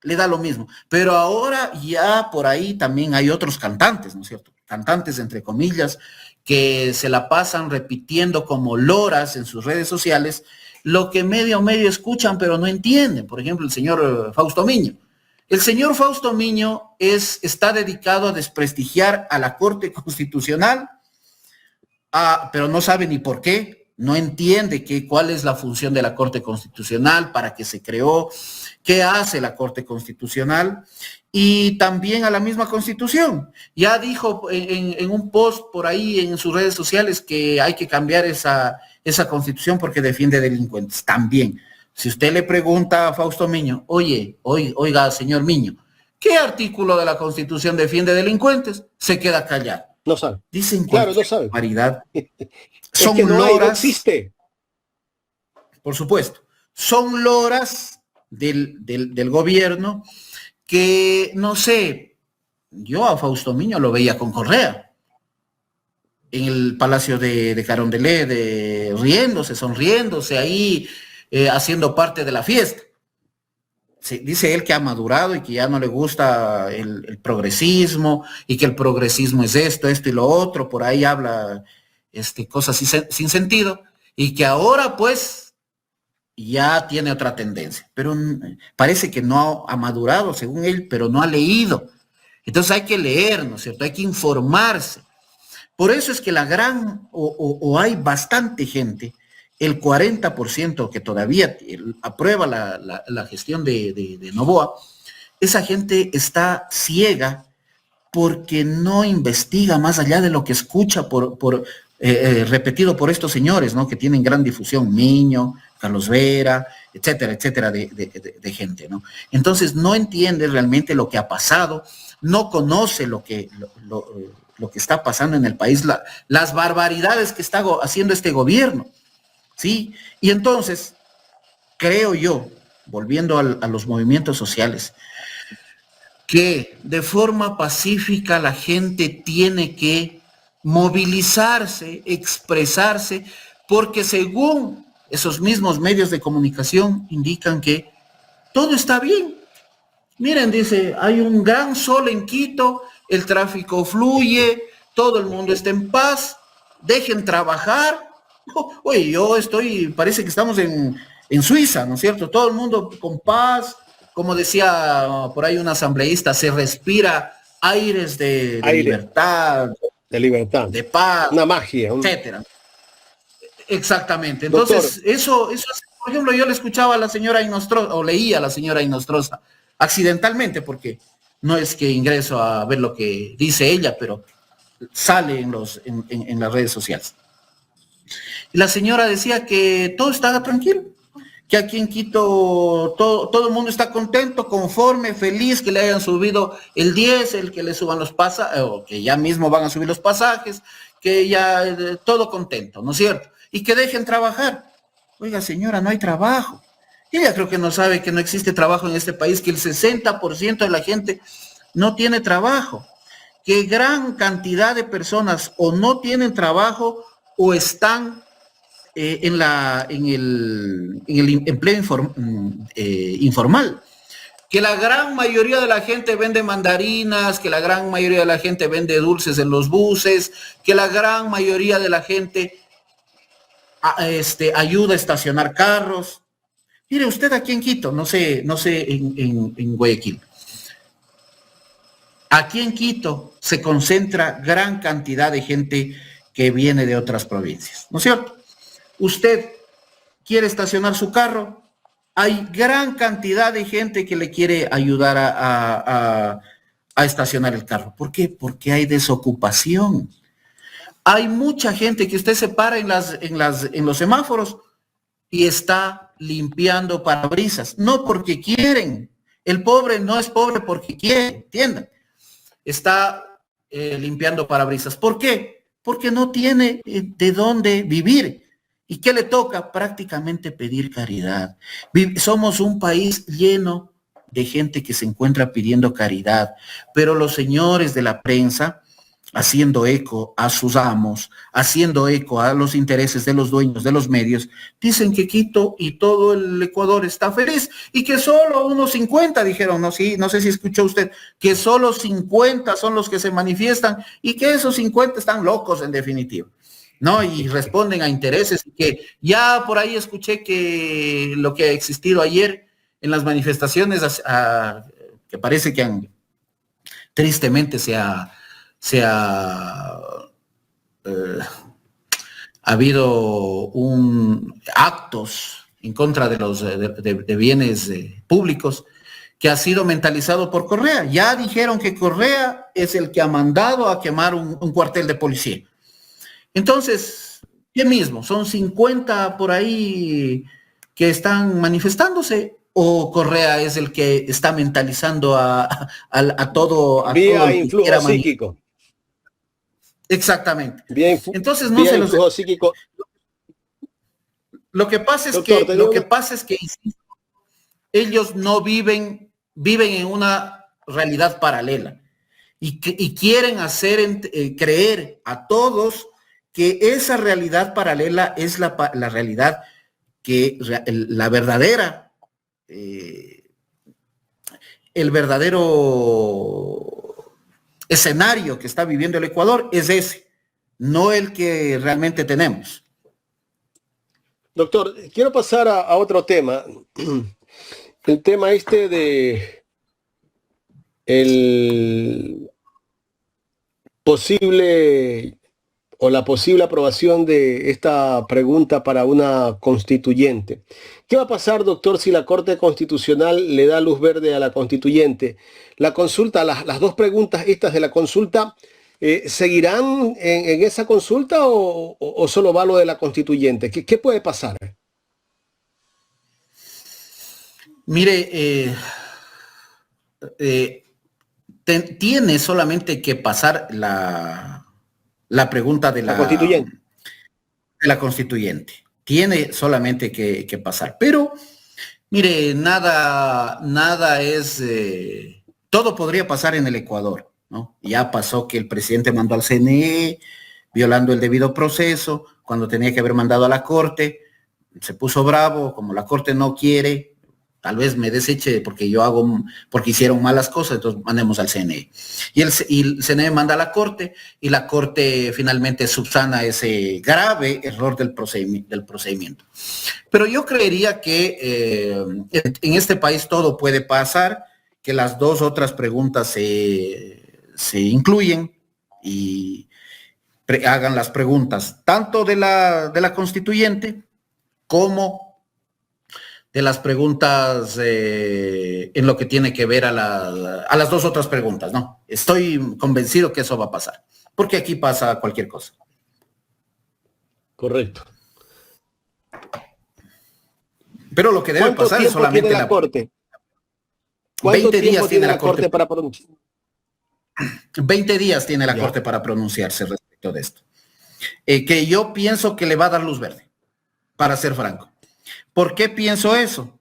le da lo mismo. Pero ahora ya por ahí también hay otros cantantes, ¿no es cierto? Cantantes, entre comillas, que se la pasan repitiendo como loras en sus redes sociales lo que medio escuchan, pero no entienden. Por ejemplo, el señor Fausto Miño. El señor Fausto Miño está dedicado a desprestigiar a la Corte Constitucional, pero no sabe ni por qué, no entiende cuál es la función de la Corte Constitucional, para qué se creó, qué hace la Corte Constitucional, y también a la misma Constitución. Ya dijo en un post por ahí en sus redes sociales que hay que cambiar esa Constitución porque defiende delincuentes. También. Si usted le pregunta a Fausto Miño, oiga, señor Miño, ¿qué artículo de la Constitución defiende delincuentes? Se queda callado. No sabe. Dicen claro, no sabe. Barbaridad. Son es que no loras. No existe. Por supuesto. Son loras del gobierno que, no sé, yo a Fausto Miño lo veía con Correa en el Palacio de Carondelet, sonriéndose ahí, haciendo parte de la fiesta. Sí, dice él que ha madurado y que ya no le gusta el progresismo y que el progresismo es esto y lo otro, por ahí habla cosas sin sentido y que ahora pues ya tiene otra tendencia, pero parece que no ha madurado según él, pero no ha leído. Entonces hay que leer, ¿no es cierto? Hay que informarse. Por eso es que la gran, o hay bastante gente, el 40% que todavía aprueba la gestión de Noboa, esa gente está ciega porque no investiga más allá de lo que escucha repetido por estos señores, ¿no? Que tienen gran difusión, Miño, Carlos Vera, etcétera, etcétera, de gente, ¿no? Entonces no entiende realmente lo que ha pasado, no conoce lo que está pasando en el país, las barbaridades que está haciendo este gobierno, ¿sí? Y entonces, creo yo, volviendo a los movimientos sociales, que de forma pacífica la gente tiene que movilizarse, expresarse, porque según esos mismos medios de comunicación indican que todo está bien. Miren, dice, hay un gran sol en Quito, el tráfico fluye, todo el mundo está en paz, dejen trabajar. Oye, parece que estamos en Suiza, ¿no es cierto? Todo el mundo con paz, como decía por ahí un asambleísta, se respira aires de libertad, de libertad, de paz, una magia, etcétera. Exactamente. Entonces, doctor, eso, por ejemplo, yo le escuchaba a la señora Inostroza, o leía a la señora Inostroza, accidentalmente, porque no es que ingreso a ver lo que dice ella, pero sale en las redes sociales. Y la señora decía que todo estaba tranquilo, que aquí en Quito todo el mundo está contento, conforme, feliz, que le hayan subido el diésel, que le suban los pasajes, o que ya mismo van a subir los pasajes, que ya todo contento, ¿no es cierto? Y que dejen trabajar. Oiga, señora, no hay trabajo. Y ella creo que no sabe que no existe trabajo en este país, que el 60% de la gente no tiene trabajo, que gran cantidad de personas o no tienen trabajo o están en el empleo informal, que la gran mayoría de la gente vende mandarinas, que la gran mayoría de la gente vende dulces en los buses, que la gran mayoría de la gente ayuda a estacionar carros. Mire usted aquí en Quito, no sé en Guayaquil. Aquí en Quito se concentra gran cantidad de gente que viene de otras provincias, ¿no es cierto? Usted quiere estacionar su carro, hay gran cantidad de gente que le quiere ayudar a estacionar el carro. ¿Por qué? Porque hay desocupación. Hay mucha gente que usted se para en los semáforos y está limpiando parabrisas, no porque quieren. El pobre no es pobre porque quiere, entiendan. Está limpiando parabrisas. ¿Por qué? Porque no tiene de dónde vivir. ¿Y qué le toca? Prácticamente pedir caridad. Somos un país lleno de gente que se encuentra pidiendo caridad, pero los señores de la prensa, haciendo eco a sus amos, haciendo eco a los intereses de los dueños de los medios, dicen que Quito y todo el Ecuador está feliz y que solo unos 50 dijeron, no sé si escuchó usted, que solo 50 son los que se manifiestan y que esos 50 están locos en definitiva, ¿no? Y responden a intereses, que ya por ahí escuché que lo que ha existido ayer en las manifestaciones, que parece que tristemente se ha habido actos en contra de los de bienes públicos, que ha sido mentalizado por Correa. Ya dijeron que Correa es el que ha mandado a quemar un cuartel de policía. Entonces, ¿qué mismo? ¿Son 50 por ahí que están manifestándose? ¿O Correa es el que está mentalizando a todo? Vía influjo psíquico. Exactamente. Entonces no se influjo psíquico. Lo que pasa es que ellos no viven en una realidad paralela y quieren hacer creer a todos que esa realidad paralela es la realidad que la verdadera, el verdadero escenario que está viviendo el Ecuador es ese, no el que realmente tenemos. Doctor, quiero pasar a otro tema. El tema de el posible o la posible aprobación de esta pregunta para una constituyente. ¿Qué va a pasar, doctor, si la Corte Constitucional le da luz verde a la constituyente? La consulta, las dos preguntas estas de la consulta, ¿seguirán en esa consulta o solo va lo de la constituyente? ¿Qué puede pasar? Mire, tiene solamente que pasar la pregunta de la constituyente. De la constituyente. Tiene solamente que pasar. Pero, mire, nada es... todo podría pasar en el Ecuador, ¿no? Ya pasó que el presidente mandó al CNE, violando el debido proceso, cuando tenía que haber mandado a la Corte, se puso bravo, como la Corte no quiere, tal vez me deseche porque porque hicieron malas cosas, entonces mandemos al CNE. Y el CNE manda a la Corte y la Corte finalmente subsana ese grave error del procedimiento. Pero yo creería que en este país todo puede pasar, que las dos otras preguntas se incluyen y hagan las preguntas tanto de la constituyente como de las preguntas en lo que tiene que ver a las dos otras preguntas, ¿no? Estoy convencido que eso va a pasar, porque aquí pasa cualquier cosa. Correcto. Pero lo que debe pasar es solamente la Corte. 20 días tiene la Corte para pronunciar. 20 días tiene la Corte para pronunciarse respecto de esto. Que yo pienso que le va a dar luz verde, para ser franco. ¿Por qué pienso eso?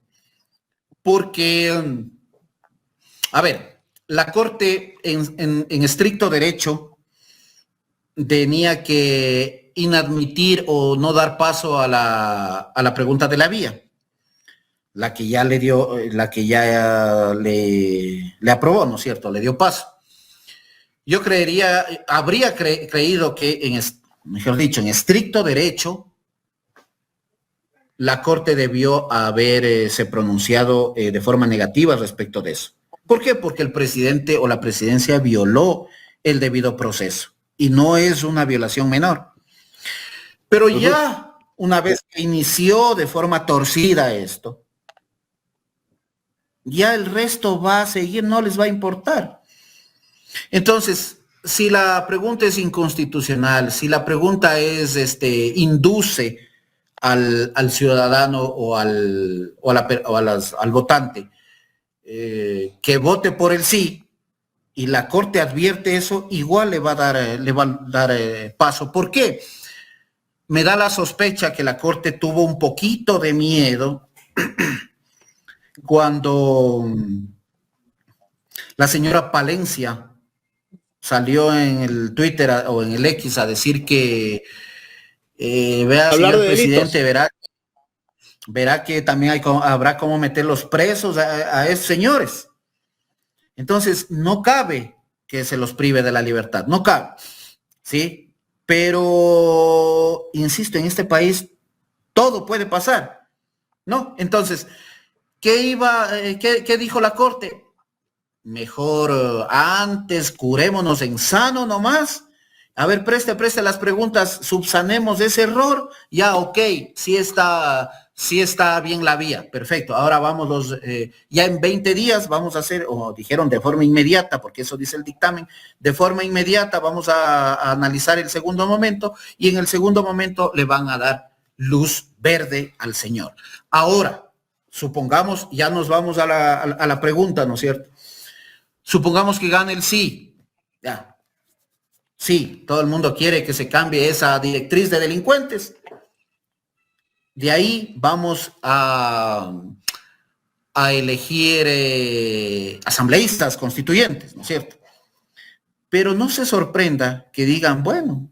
Porque, a ver, la Corte en estricto derecho tenía que inadmitir o no dar paso a la pregunta de la vía, la que ya le aprobó, ¿no es cierto? Le dio paso. Yo habría creído que, mejor dicho, en estricto derecho, la Corte debió haberse pronunciado de forma negativa respecto de eso. ¿Por qué? Porque el presidente o la presidencia violó el debido proceso y no es una violación menor. Pero ya una vez que inició de forma torcida esto, ya el resto va a seguir, no les va a importar. Entonces, si la pregunta es inconstitucional, si la pregunta es induce al ciudadano o al votante que vote por el sí, y la Corte advierte eso, igual le va a dar paso. ¿Por qué? Me da la sospecha que la Corte tuvo un poquito de miedo cuando la señora Palencia salió en el Twitter o en el X a decir que vea, señor presidente, verá que también habrá cómo meter los presos a esos señores. Entonces, no cabe que se los prive de la libertad, no cabe, ¿sí? Pero, insisto, en este país todo puede pasar, ¿no? Entonces, ¿qué dijo la Corte? Mejor antes curémonos en sano nomás. A ver, preste las preguntas, subsanemos ese error, ya ok, sí está bien la vía, perfecto. Ahora vamos ya en 20 días vamos a hacer, o dijeron de forma inmediata, porque eso dice el dictamen, de forma inmediata vamos a analizar el segundo momento, y en el segundo momento le van a dar luz verde al señor. Ahora, supongamos, ya nos vamos a la pregunta, ¿no es cierto? Supongamos que gane el sí, ya. Sí, todo el mundo quiere que se cambie esa directriz de delincuentes. De ahí vamos a elegir asambleístas constituyentes, ¿no es cierto? Pero no se sorprenda que digan, bueno,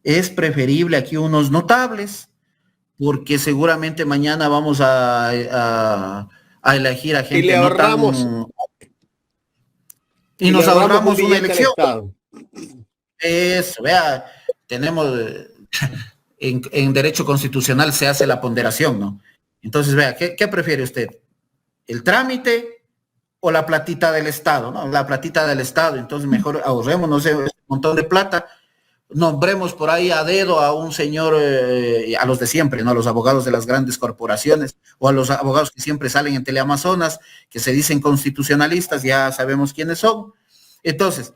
es preferible aquí unos notables, porque seguramente mañana vamos a elegir a gente no tan... Y nos ahorramos una elección. Eso, vea, tenemos en derecho constitucional se hace la ponderación, ¿no? Entonces, vea, ¿qué prefiere usted? ¿El trámite o la platita del Estado? ¿No? La platita del Estado, entonces mejor ahorremos, no sé, un montón de plata nombremos por ahí a dedo a un señor, a los de siempre, ¿no? A los abogados de las grandes corporaciones o a los abogados que siempre salen en Teleamazonas, que se dicen constitucionalistas, ya sabemos quiénes son. Entonces,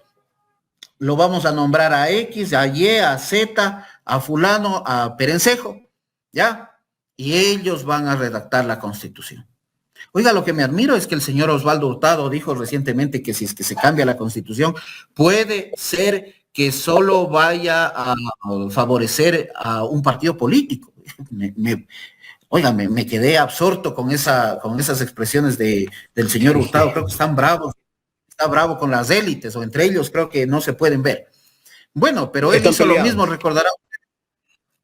lo vamos a nombrar a X, a Y, a Z, a fulano, a Perencejo, ¿ya? Y ellos van a redactar la Constitución. Oiga, lo que me admiro es que el señor Osvaldo Hurtado dijo recientemente que si es que se cambia la Constitución, puede ser que solo vaya a favorecer a un partido político. Oiga, me quedé absorto con esas expresiones del señor Hurtado. Creo que están bravos, está bravo con las élites, o entre ellos creo que no se pueden ver. Bueno, pero él hizo lo mismo, recordará.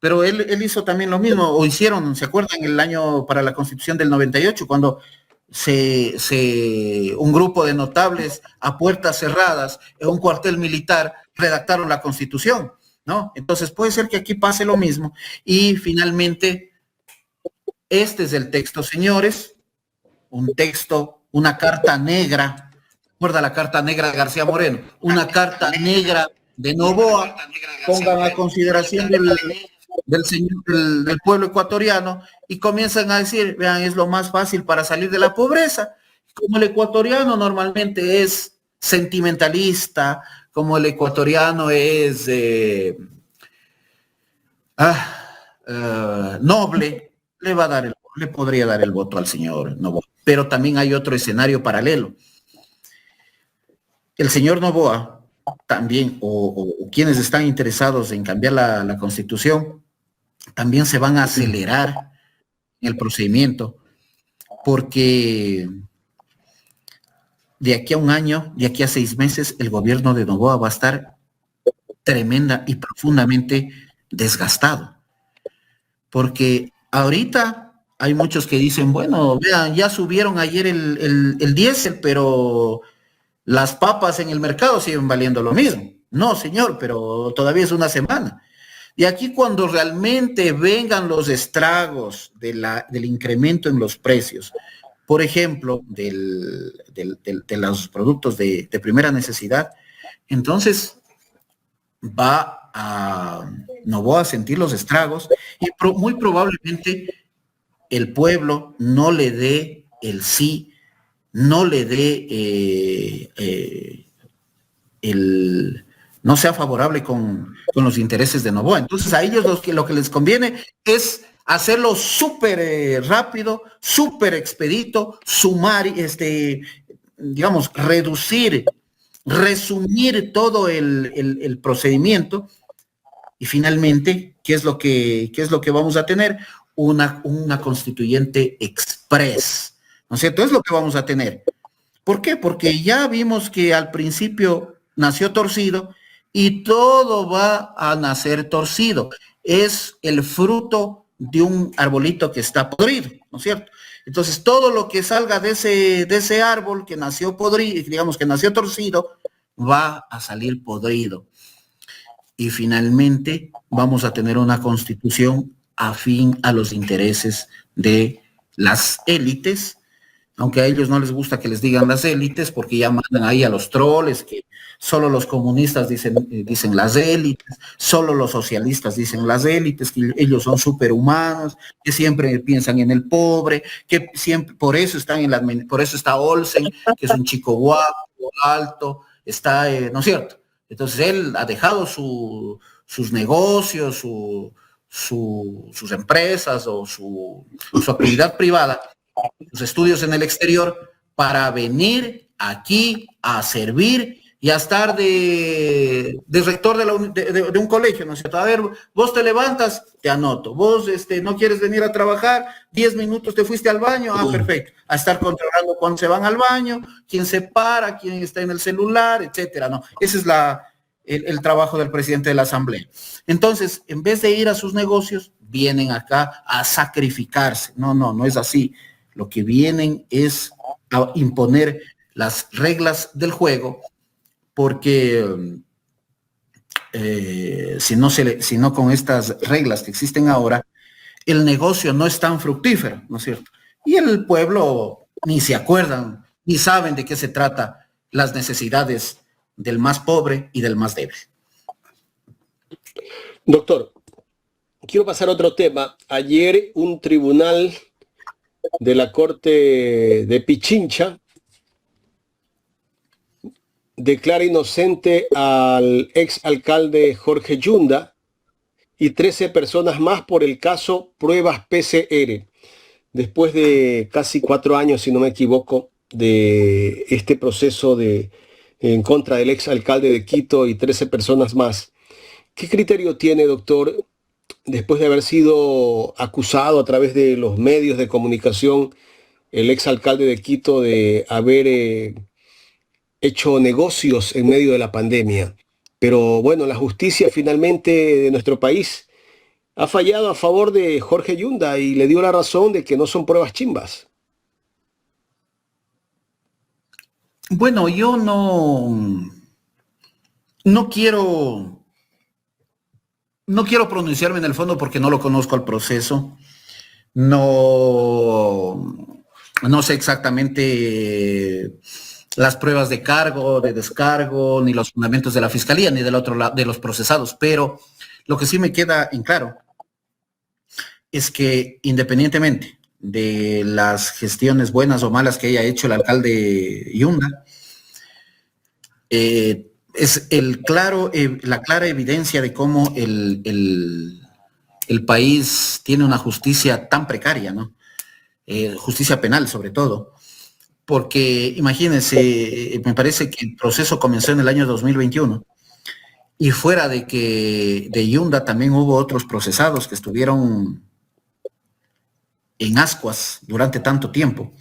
Pero él hizo también lo mismo, o hicieron, ¿se acuerdan? El año para la Constitución del 98, cuando un grupo de notables a puertas cerradas en un cuartel militar redactaron la Constitución, ¿no? Entonces puede ser que aquí pase lo mismo. Y finalmente, este es el texto, señores, un texto, una carta negra. ¿Recuerda la carta negra de García Moreno? Una carta negra de Noboa. Pongan a consideración del señor, del pueblo ecuatoriano, y comienzan a decir, vean, es lo más fácil para salir de la pobreza. Como el ecuatoriano normalmente es sentimentalista, como el ecuatoriano es noble, le podría dar el voto al señor Noboa. Pero también hay otro escenario paralelo. El señor Noboa también, o quienes están interesados en cambiar la Constitución, también se van a acelerar en el procedimiento, porque de aquí a un año, de aquí a 6 meses, el gobierno de Noboa va a estar tremenda y profundamente desgastado. Porque ahorita hay muchos que dicen, bueno, vean, ya subieron ayer el diésel, pero las papas en el mercado siguen valiendo lo mismo. No, señor, pero todavía es una semana. Y aquí cuando realmente vengan los estragos del incremento en los precios, por ejemplo, de los productos de primera necesidad, entonces no voy a sentir los estragos y muy probablemente el pueblo no le dé el sí, no le dé no sea favorable con los intereses de Noboa. Entonces a ellos lo que les conviene es hacerlo súper rápido, súper expedito, sumar, digamos, resumir todo el procedimiento, y finalmente, ¿qué es lo que vamos a tener? Una constituyente express, ¿no es cierto? Es lo que vamos a tener. ¿Por qué? Porque ya vimos que al principio nació torcido y todo va a nacer torcido. Es el fruto de un arbolito que está podrido, ¿no es cierto? Entonces, todo lo que salga de ese árbol que nació podrido, digamos que nació torcido, va a salir podrido. Y finalmente vamos a tener una constitución afín a los intereses de las élites, aunque a ellos no les gusta que les digan las élites, porque ya mandan ahí a los troles, que solo los comunistas dicen las élites, solo los socialistas dicen las élites, que ellos son superhumanos, que siempre piensan en el pobre, que siempre, por eso está Olsen, que es un chico guapo, alto, está, ¿no es cierto? Entonces él ha dejado sus negocios, sus empresas o su actividad privada, sus estudios en el exterior, para venir aquí a servir y a estar de rector de un colegio, ¿no es cierto? A ver, vos te levantas, te anoto. Vos no quieres venir a trabajar, 10 minutos te fuiste al baño, perfecto. A estar controlando cuándo se van al baño, quién se para, quién está en el celular, etcétera, ¿no? Ese es el trabajo del presidente de la Asamblea. Entonces, en vez de ir a sus negocios, vienen acá a sacrificarse. No es así. Lo que vienen es a imponer las reglas del juego, porque si no con estas reglas que existen ahora, el negocio no es tan fructífero, ¿no es cierto? Y el pueblo ni se acuerdan, ni saben de qué se trata las necesidades del más pobre y del más débil. Doctor, quiero pasar a otro tema. Ayer un tribunal de la Corte de Pichincha declara inocente al ex alcalde Jorge Yunda y 13 personas más por el caso Pruebas PCR. Después de casi 4 años, si no me equivoco, de este proceso en contra del ex alcalde de Quito y 13 personas más. ¿Qué criterio tiene, doctor, después de haber sido acusado a través de los medios de comunicación, el ex alcalde de Quito, de haber hecho negocios en medio de la pandemia? Pero bueno, la justicia finalmente de nuestro país ha fallado a favor de Jorge Yunda y le dio la razón de que no son pruebas chimbas. Bueno, yo no quiero pronunciarme en el fondo porque no lo conozco al proceso. No sé exactamente las pruebas de cargo, de descargo, ni los fundamentos de la fiscalía, ni del otro lado de los procesados, pero lo que sí me queda en claro es que independientemente de las gestiones buenas o malas que haya hecho el alcalde Yunda, es la clara evidencia de cómo el país tiene una justicia tan precaria, ¿no? Justicia penal sobre todo, porque imagínense, me parece que el proceso comenzó en el año 2021 y fuera de que de Yunda también hubo otros procesados que estuvieron en ascuas durante tanto tiempo,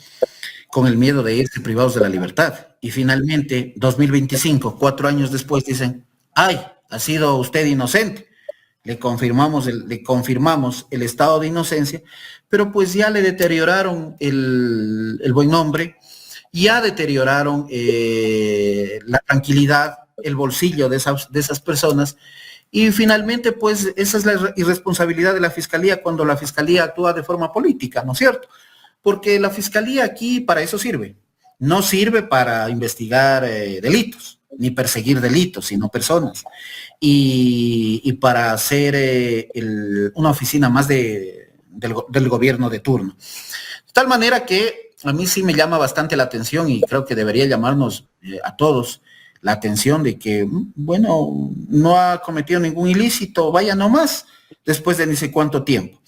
con el miedo de irse privados de la libertad. Y finalmente, 2025, 4 años después, dicen, ¡ay, ha sido usted inocente! Le confirmamos el estado de inocencia, pero pues ya le deterioraron el buen nombre, ya deterioraron la tranquilidad, el bolsillo de esas personas, y finalmente pues esa es la irresponsabilidad de la fiscalía cuando la fiscalía actúa de forma política, ¿no es cierto? Porque la fiscalía aquí para eso sirve, no sirve para investigar delitos, ni perseguir delitos, sino personas, y para hacer una oficina más del gobierno de turno. De tal manera que a mí sí me llama bastante la atención y creo que debería llamarnos a todos la atención de que, bueno, no ha cometido ningún ilícito, vaya nomás, después de ni sé cuánto tiempo.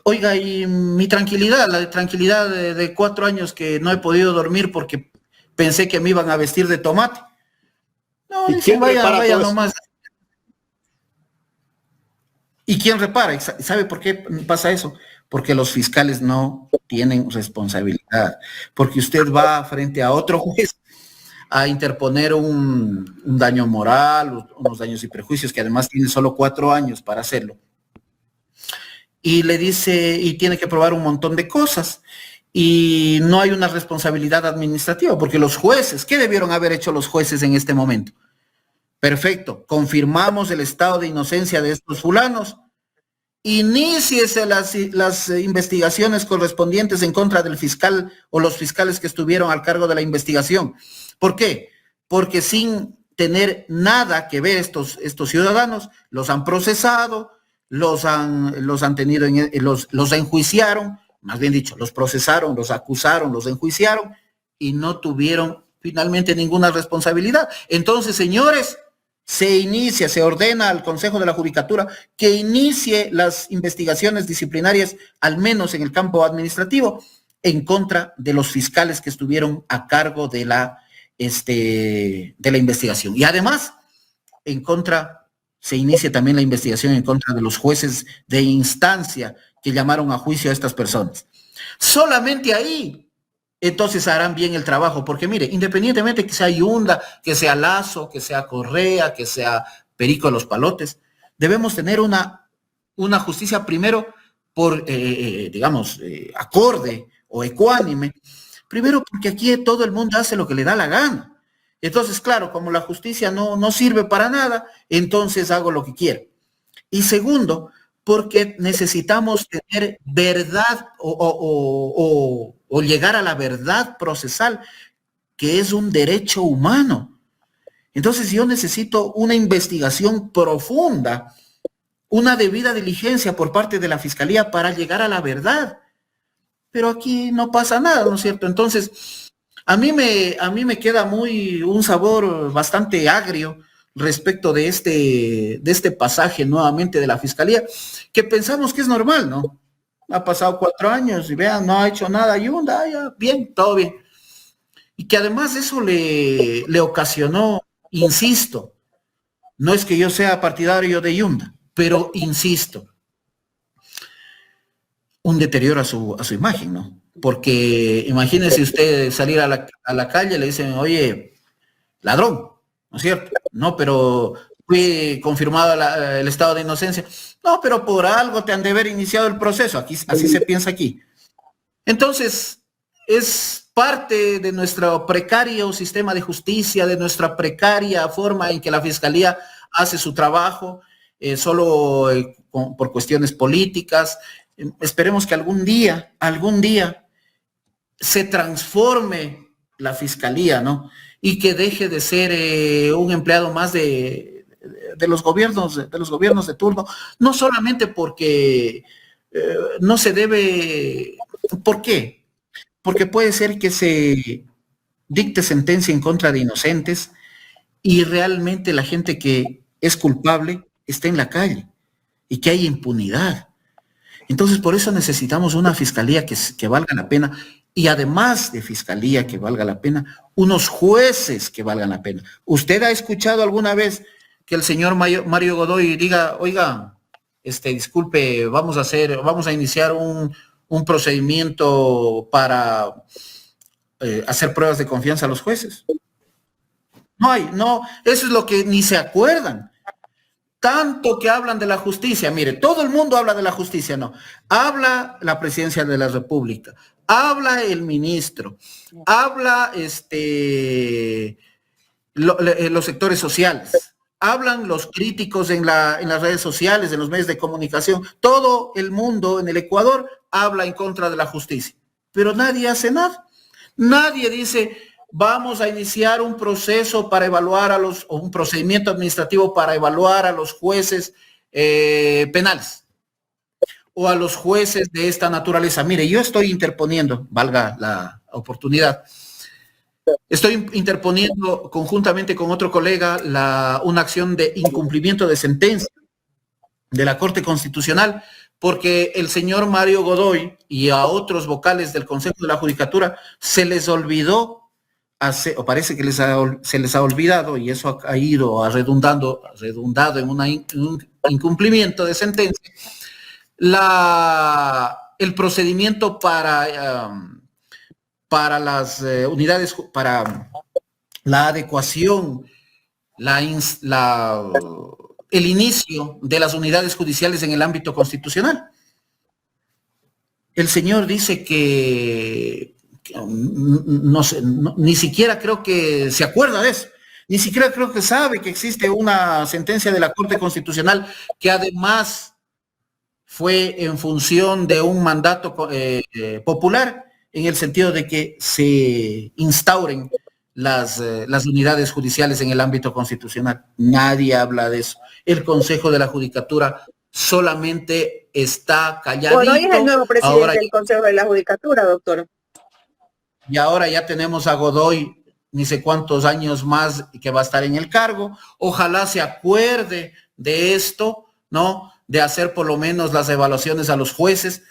Oiga, y mi tranquilidad, la tranquilidad de 4 años que no he podido dormir porque pensé que me iban a vestir de tomate. No, dice, vaya nomás. ¿Y quién repara? ¿Sabe por qué pasa eso? Porque los fiscales no tienen responsabilidad. Porque usted va frente a otro juez a interponer un daño moral, unos daños y perjuicios, que además tiene solo 4 años para hacerlo. Y le dice, y tiene que probar un montón de cosas. Y no hay una responsabilidad administrativa, porque los jueces, ¿qué debieron haber hecho los jueces en este momento? Perfecto, confirmamos el estado de inocencia de estos fulanos, iníciese las investigaciones correspondientes en contra del fiscal o los fiscales que estuvieron al cargo de la investigación. ¿Por qué? Porque sin tener nada que ver estos ciudadanos, los han procesado, los han tenido, los enjuiciaron, más bien dicho, los procesaron, los acusaron, los enjuiciaron y no tuvieron finalmente ninguna responsabilidad. Entonces, señores, se ordena al Consejo de la Judicatura que inicie las investigaciones disciplinarias, al menos en el campo administrativo, en contra de los fiscales que estuvieron a cargo de la investigación. Y además, se inicia también la investigación en contra de los jueces de instancia que llamaron a juicio a estas personas. Solamente ahí entonces harán bien el trabajo, porque mire, independientemente que sea Yunda, que sea Lazo, que sea Correa, que sea Perico de los Palotes, debemos tener una justicia primero acorde o ecuánime, primero porque aquí todo el mundo hace lo que le da la gana. Entonces, claro, como la justicia no sirve para nada, entonces hago lo que quiero. Y segundo, porque necesitamos tener verdad o llegar a la verdad procesal, que es un derecho humano. Entonces yo necesito una investigación profunda, una debida diligencia por parte de la Fiscalía para llegar a la verdad. Pero aquí no pasa nada, ¿no es cierto? Entonces, a mí me queda un sabor bastante agrio respecto de este pasaje nuevamente de la Fiscalía, que pensamos que es normal, ¿no? Ha pasado 4 años y vean, no ha hecho nada Yunda, ya, bien, todo bien. Y que además eso le ocasionó, insisto, no es que yo sea partidario de Yunda, pero insisto, un deterioro a su imagen, ¿no? Porque imagínese usted salir a la calle y le dicen, oye, ladrón, ¿no es cierto? No, pero fue confirmado el estado de inocencia. No, pero por algo te han de haber iniciado el proceso. Aquí, así se piensa aquí. Entonces, es parte de nuestro precario sistema de justicia, de nuestra precaria forma en que la Fiscalía hace su trabajo, por cuestiones políticas. Esperemos que algún día se transforme la Fiscalía, ¿no? Y que deje de ser un empleado más de los gobiernos de turno, no solamente porque no se debe. ¿Por qué? Porque puede ser que se dicte sentencia en contra de inocentes y realmente la gente que es culpable está en la calle y que hay impunidad. Entonces, por eso necesitamos una fiscalía que valga la pena, y además de fiscalía que valga la pena, unos jueces que valgan la pena. ¿Usted ha escuchado alguna vez que el señor Mario Godoy diga, oiga, disculpe, vamos a iniciar un procedimiento para hacer pruebas de confianza a los jueces? No, eso es lo que ni se acuerdan. Tanto que hablan de la justicia, mire, todo el mundo habla de la justicia, no. Habla la presidencia de la República, habla el ministro, habla los sectores sociales, hablan los críticos en las redes sociales, en los medios de comunicación. Todo el mundo en el Ecuador habla en contra de la justicia, pero nadie hace nada. Nadie dice, vamos a iniciar un proceso para evaluar o un procedimiento administrativo para evaluar a los jueces penales o a los jueces de esta naturaleza. Mire, yo estoy interponiendo, valga la oportunidad, estoy interponiendo conjuntamente con otro colega una acción de incumplimiento de sentencia de la Corte Constitucional, porque el señor Mario Godoy y a otros vocales del Consejo de la Judicatura se les olvidó, o parece que se les ha olvidado, y eso ha redundado en un incumplimiento de sentencia, el procedimiento para las unidades, para la adecuación, el inicio de las unidades judiciales en el ámbito constitucional. El señor dice que no sé, ni siquiera creo que se acuerda de eso, ni siquiera creo que sabe que existe una sentencia de la Corte Constitucional que además fue en función de un mandato popular, en el sentido de que se instauren las unidades judiciales en el ámbito constitucional. Nadie habla de eso. El Consejo de la Judicatura solamente está calladito. Bueno, hoy es el nuevo presidente del Consejo de la Judicatura, doctor. Y ahora ya tenemos a Godoy, ni sé cuántos años más que va a estar en el cargo. Ojalá se acuerde de esto, ¿no? De hacer por lo menos las evaluaciones a los jueces.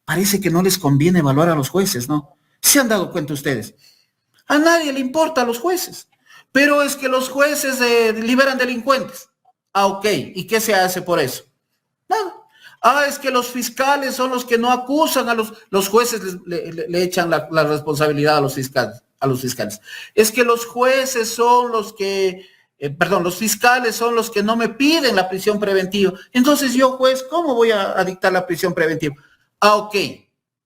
Parece que no les conviene evaluar a los jueces, ¿no? ¿Se han dado cuenta ustedes? A nadie le importa a los jueces. Pero es que los jueces liberan delincuentes. Ah, ok. ¿Y qué se hace por eso? Nada. Ah, es que los fiscales son los que no acusan a los jueces, le echan la responsabilidad a los fiscales. Es que los jueces son los que, los fiscales son los que no me piden la prisión preventiva. Entonces yo, juez, ¿cómo voy a dictar la prisión preventiva? Ah, ok.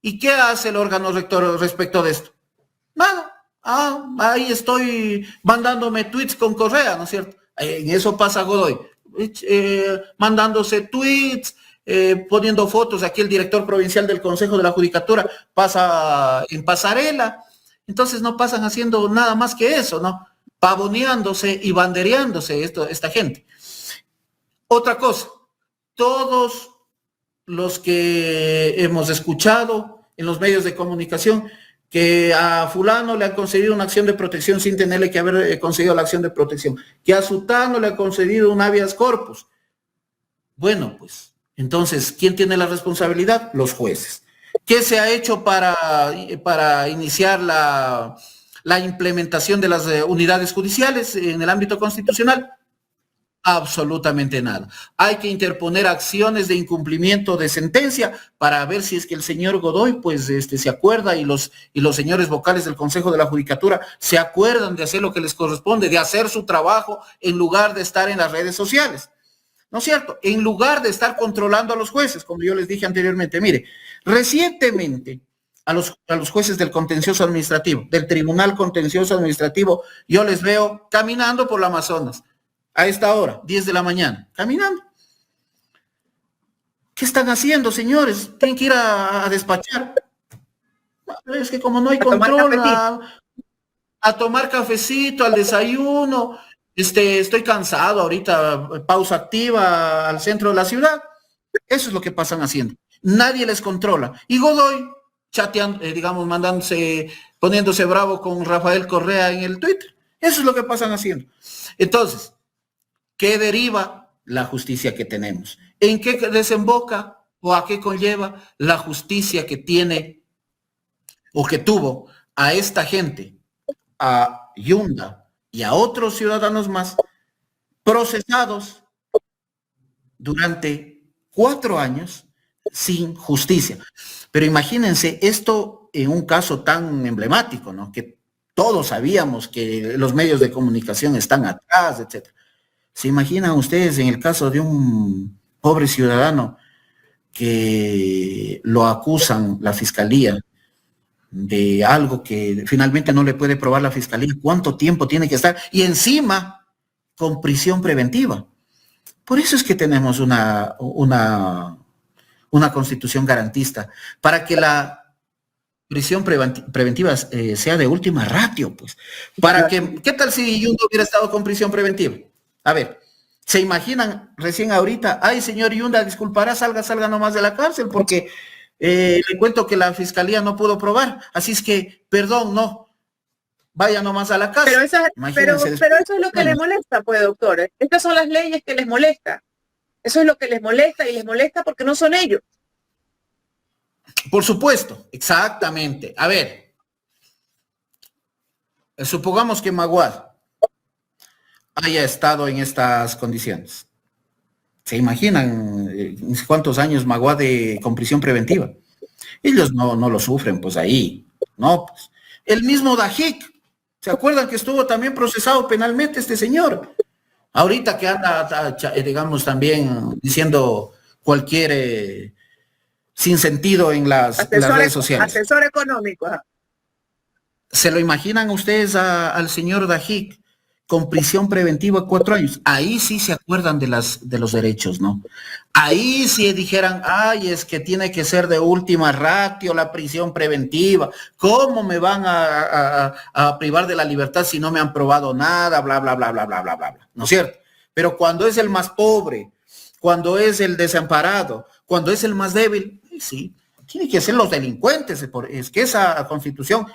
¿Y qué hace el órgano rector respecto de esto? Nada. Ah, ahí estoy mandándome tweets con Correa, ¿no es cierto? En eso pasa Godoy, mandándose tweets, poniendo fotos. Aquí el director provincial del Consejo de la Judicatura pasa en pasarela. Entonces no pasan haciendo nada más que eso, ¿no? pavoneándose y bandereándose esta gente. Otra cosa, todos los que hemos escuchado en los medios de comunicación que a fulano le han concedido una acción de protección sin tenerle que haber concedido la acción de protección, que a sutano le ha concedido un habeas corpus. Bueno, pues, entonces, ¿quién tiene la responsabilidad? Los jueces. ¿Qué se ha hecho para iniciar la implementación de las unidades judiciales en el ámbito constitucional? Absolutamente nada. Hay que interponer acciones de incumplimiento de sentencia para ver si es que el señor Godoy pues se acuerda y los señores vocales del Consejo de la Judicatura se acuerdan de hacer lo que les corresponde, de hacer su trabajo en lugar de estar en las redes sociales. ¿No es cierto? En lugar de estar controlando a los jueces, como yo les dije anteriormente. Mire, recientemente a los jueces del contencioso administrativo, del Tribunal Contencioso Administrativo, yo les veo caminando por la Amazonas. A esta hora, 10 de la mañana, caminando. ¿Qué están haciendo, señores? Tienen que ir a despachar. Es que como no hay control, a tomar cafecito, al desayuno. Estoy cansado ahorita, pausa activa al centro de la ciudad. Eso es lo que pasan haciendo. Nadie les controla. Y Godoy, chateando, poniéndose bravo con Rafael Correa en el Twitter. Eso es lo que pasan haciendo. Entonces, ¿qué deriva la justicia que tenemos? ¿En qué desemboca o a qué conlleva la justicia que tiene o que tuvo a esta gente, a Yunda y a otros ciudadanos más, procesados durante 4 años sin justicia? Pero imagínense esto en un caso tan emblemático, ¿no? Que todos sabíamos que los medios de comunicación están atrás, etc. ¿Se imaginan ustedes en el caso de un pobre ciudadano que lo acusan la fiscalía de algo que finalmente no le puede probar la fiscalía? ¿Cuánto tiempo tiene que estar? Y encima con prisión preventiva. Por eso es que tenemos una constitución garantista, para que la prisión preventiva sea de última ratio, pues. ¿Qué tal si Yunda hubiera estado con prisión preventiva? A ver, ¿se imaginan recién ahorita? Ay, señor Yunda, disculpará, salga nomás de la cárcel, porque le cuento que la fiscalía no pudo probar, así es que, perdón, no, vaya nomás a la casa. Pero eso es lo que les molesta, pues, doctor. Estas son las leyes que les molesta. Eso es lo que les molesta, y les molesta porque no son ellos. Por supuesto, exactamente. A ver, supongamos que Maguad haya estado en estas condiciones. ¿Se imaginan cuántos años Maguad con prisión preventiva? Ellos no lo sufren, pues ahí, ¿no? Pues, el mismo Dajik, ¿se acuerdan que estuvo también procesado penalmente este señor? Ahorita que anda, digamos, también diciendo cualquier sinsentido en las redes sociales. Asesor económico. Ajá. ¿Se lo imaginan ustedes al señor Dajik con prisión preventiva 4 años? Ahí sí se acuerdan de los derechos, ¿no? Ahí sí dijeran, ay, es que tiene que ser de última ratio la prisión preventiva. ¿Cómo me van a privar de la libertad si no me han probado nada? Bla, bla, bla, bla, bla, bla, bla, bla. ¿No es cierto? Pero cuando es el más pobre, cuando es el desamparado, cuando es el más débil, sí, tiene que ser los delincuentes. Es que esa constitución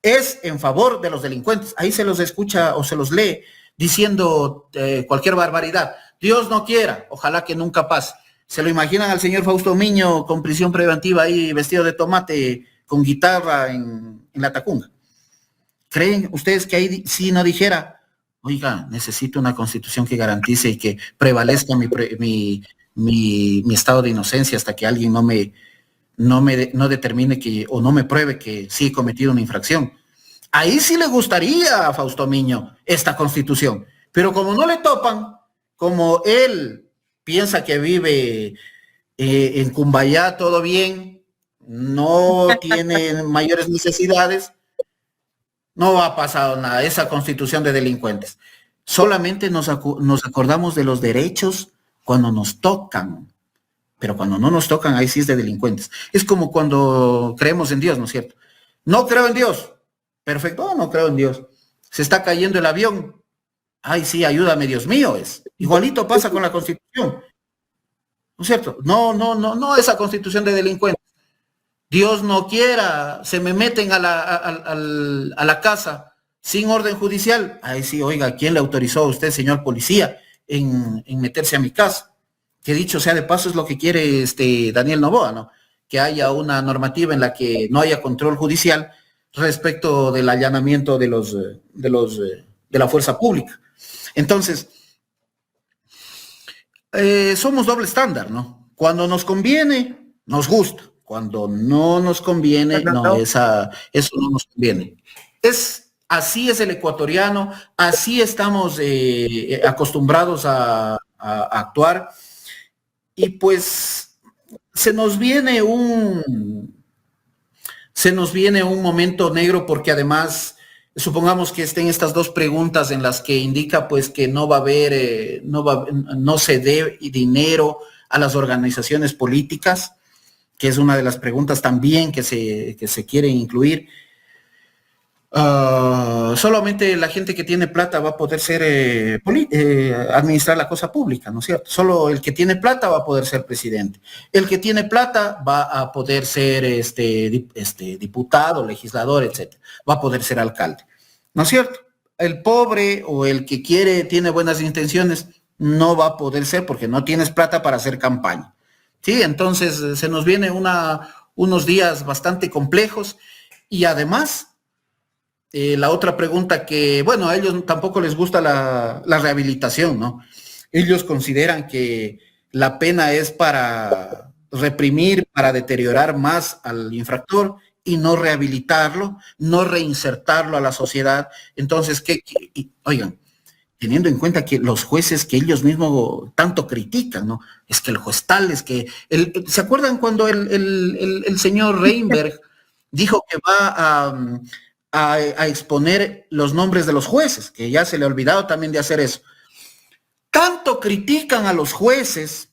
es en favor de los delincuentes. Ahí se los escucha o se los lee diciendo cualquier barbaridad. Dios no quiera, ojalá que nunca pase. ¿Se lo imaginan al señor Fausto Miño con prisión preventiva ahí vestido de tomate con guitarra en la Tacunga? ¿Creen ustedes que ahí sí no dijera, oiga, necesito una constitución que garantice y que prevalezca mi estado de inocencia hasta que alguien no determine o no me pruebe que sí he cometido una infracción? Ahí sí le gustaría a Fausto Miño esta constitución, pero como no le topan, como él piensa que vive en Cumbayá todo bien, no tiene mayores necesidades, no ha pasado nada, esa constitución de delincuentes. Solamente nos acordamos de los derechos cuando nos tocan, pero cuando no nos tocan, ahí sí es de delincuentes. Es como cuando creemos en Dios, ¿no es cierto? No creo en Dios. Perfecto, no creo en Dios. se está cayendo el avión. Ay, sí, ayúdame, Dios mío, es. Igualito pasa con la Constitución, ¿no es cierto? No esa Constitución de delincuentes. Dios no quiera, se me meten a la casa sin orden judicial. Ay, sí, oiga, ¿quién le autorizó a usted, señor policía, en meterse a mi casa? Que dicho sea de paso es lo que quiere Daniel Noboa, ¿no? Que haya una normativa en la que no haya control judicial respecto del allanamiento de la fuerza pública. Entonces, somos doble estándar, ¿no? Cuando nos conviene, nos gusta. Cuando no nos conviene, eso no nos conviene. Así es el ecuatoriano, así estamos acostumbrados a actuar. Y pues se nos viene un momento negro, porque además, supongamos que estén estas dos preguntas en las que indica pues que no va a haber, no se dé dinero a las organizaciones políticas, que es una de las preguntas también que se quieren incluir. Solamente la gente que tiene plata va a poder ser administrar la cosa pública, ¿no es cierto? Solo el que tiene plata va a poder ser presidente. El que tiene plata va a poder ser diputado, legislador, etcétera. Va a poder ser alcalde, ¿no es cierto? El pobre o el que tiene buenas intenciones, no va a poder ser, porque no tienes plata para hacer campaña. Sí, entonces se nos viene unos días bastante complejos. Y además, la otra pregunta que, bueno, a ellos tampoco les gusta la rehabilitación, ¿no? Ellos consideran que la pena es para reprimir, para deteriorar más al infractor y no rehabilitarlo, no reinsertarlo a la sociedad. Entonces, oigan, teniendo en cuenta que los jueces que ellos mismos tanto critican, ¿no? Es que el juez tal, es que... ¿Se acuerdan cuando el señor Reinberg dijo que va a exponer los nombres de los jueces, que ya se le ha olvidado también de hacer eso? Tanto critican a los jueces.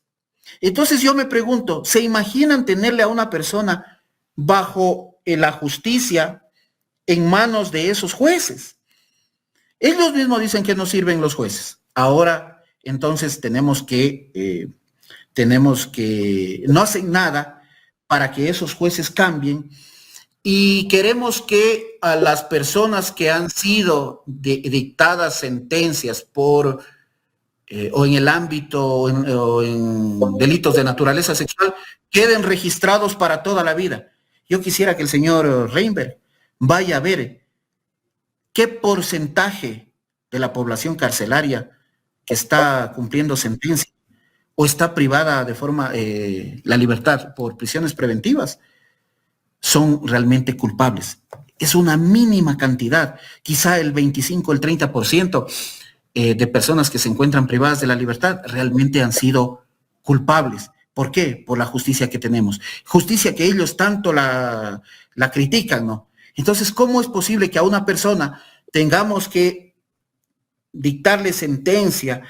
Entonces yo me pregunto, ¿se imaginan tenerle a una persona bajo la justicia en manos de esos jueces? Ellos mismos dicen que no sirven los jueces. Ahora, entonces tenemos que no hacen nada para que esos jueces cambien, y queremos que a las personas que han sido dictadas sentencias por o en el ámbito o en delitos de naturaleza sexual queden registrados para toda la vida. Yo quisiera que el señor Reinberg vaya a ver qué porcentaje de la población carcelaria que está cumpliendo sentencia o está privada de forma la libertad por prisiones preventivas son realmente culpables. Es una mínima cantidad, quizá el 25, el 30% de personas que se encuentran privadas de la libertad realmente han sido culpables. ¿Por qué? Por la justicia que tenemos. Justicia que ellos tanto la critican, ¿no? Entonces, ¿cómo es posible que a una persona tengamos que dictarle sentencia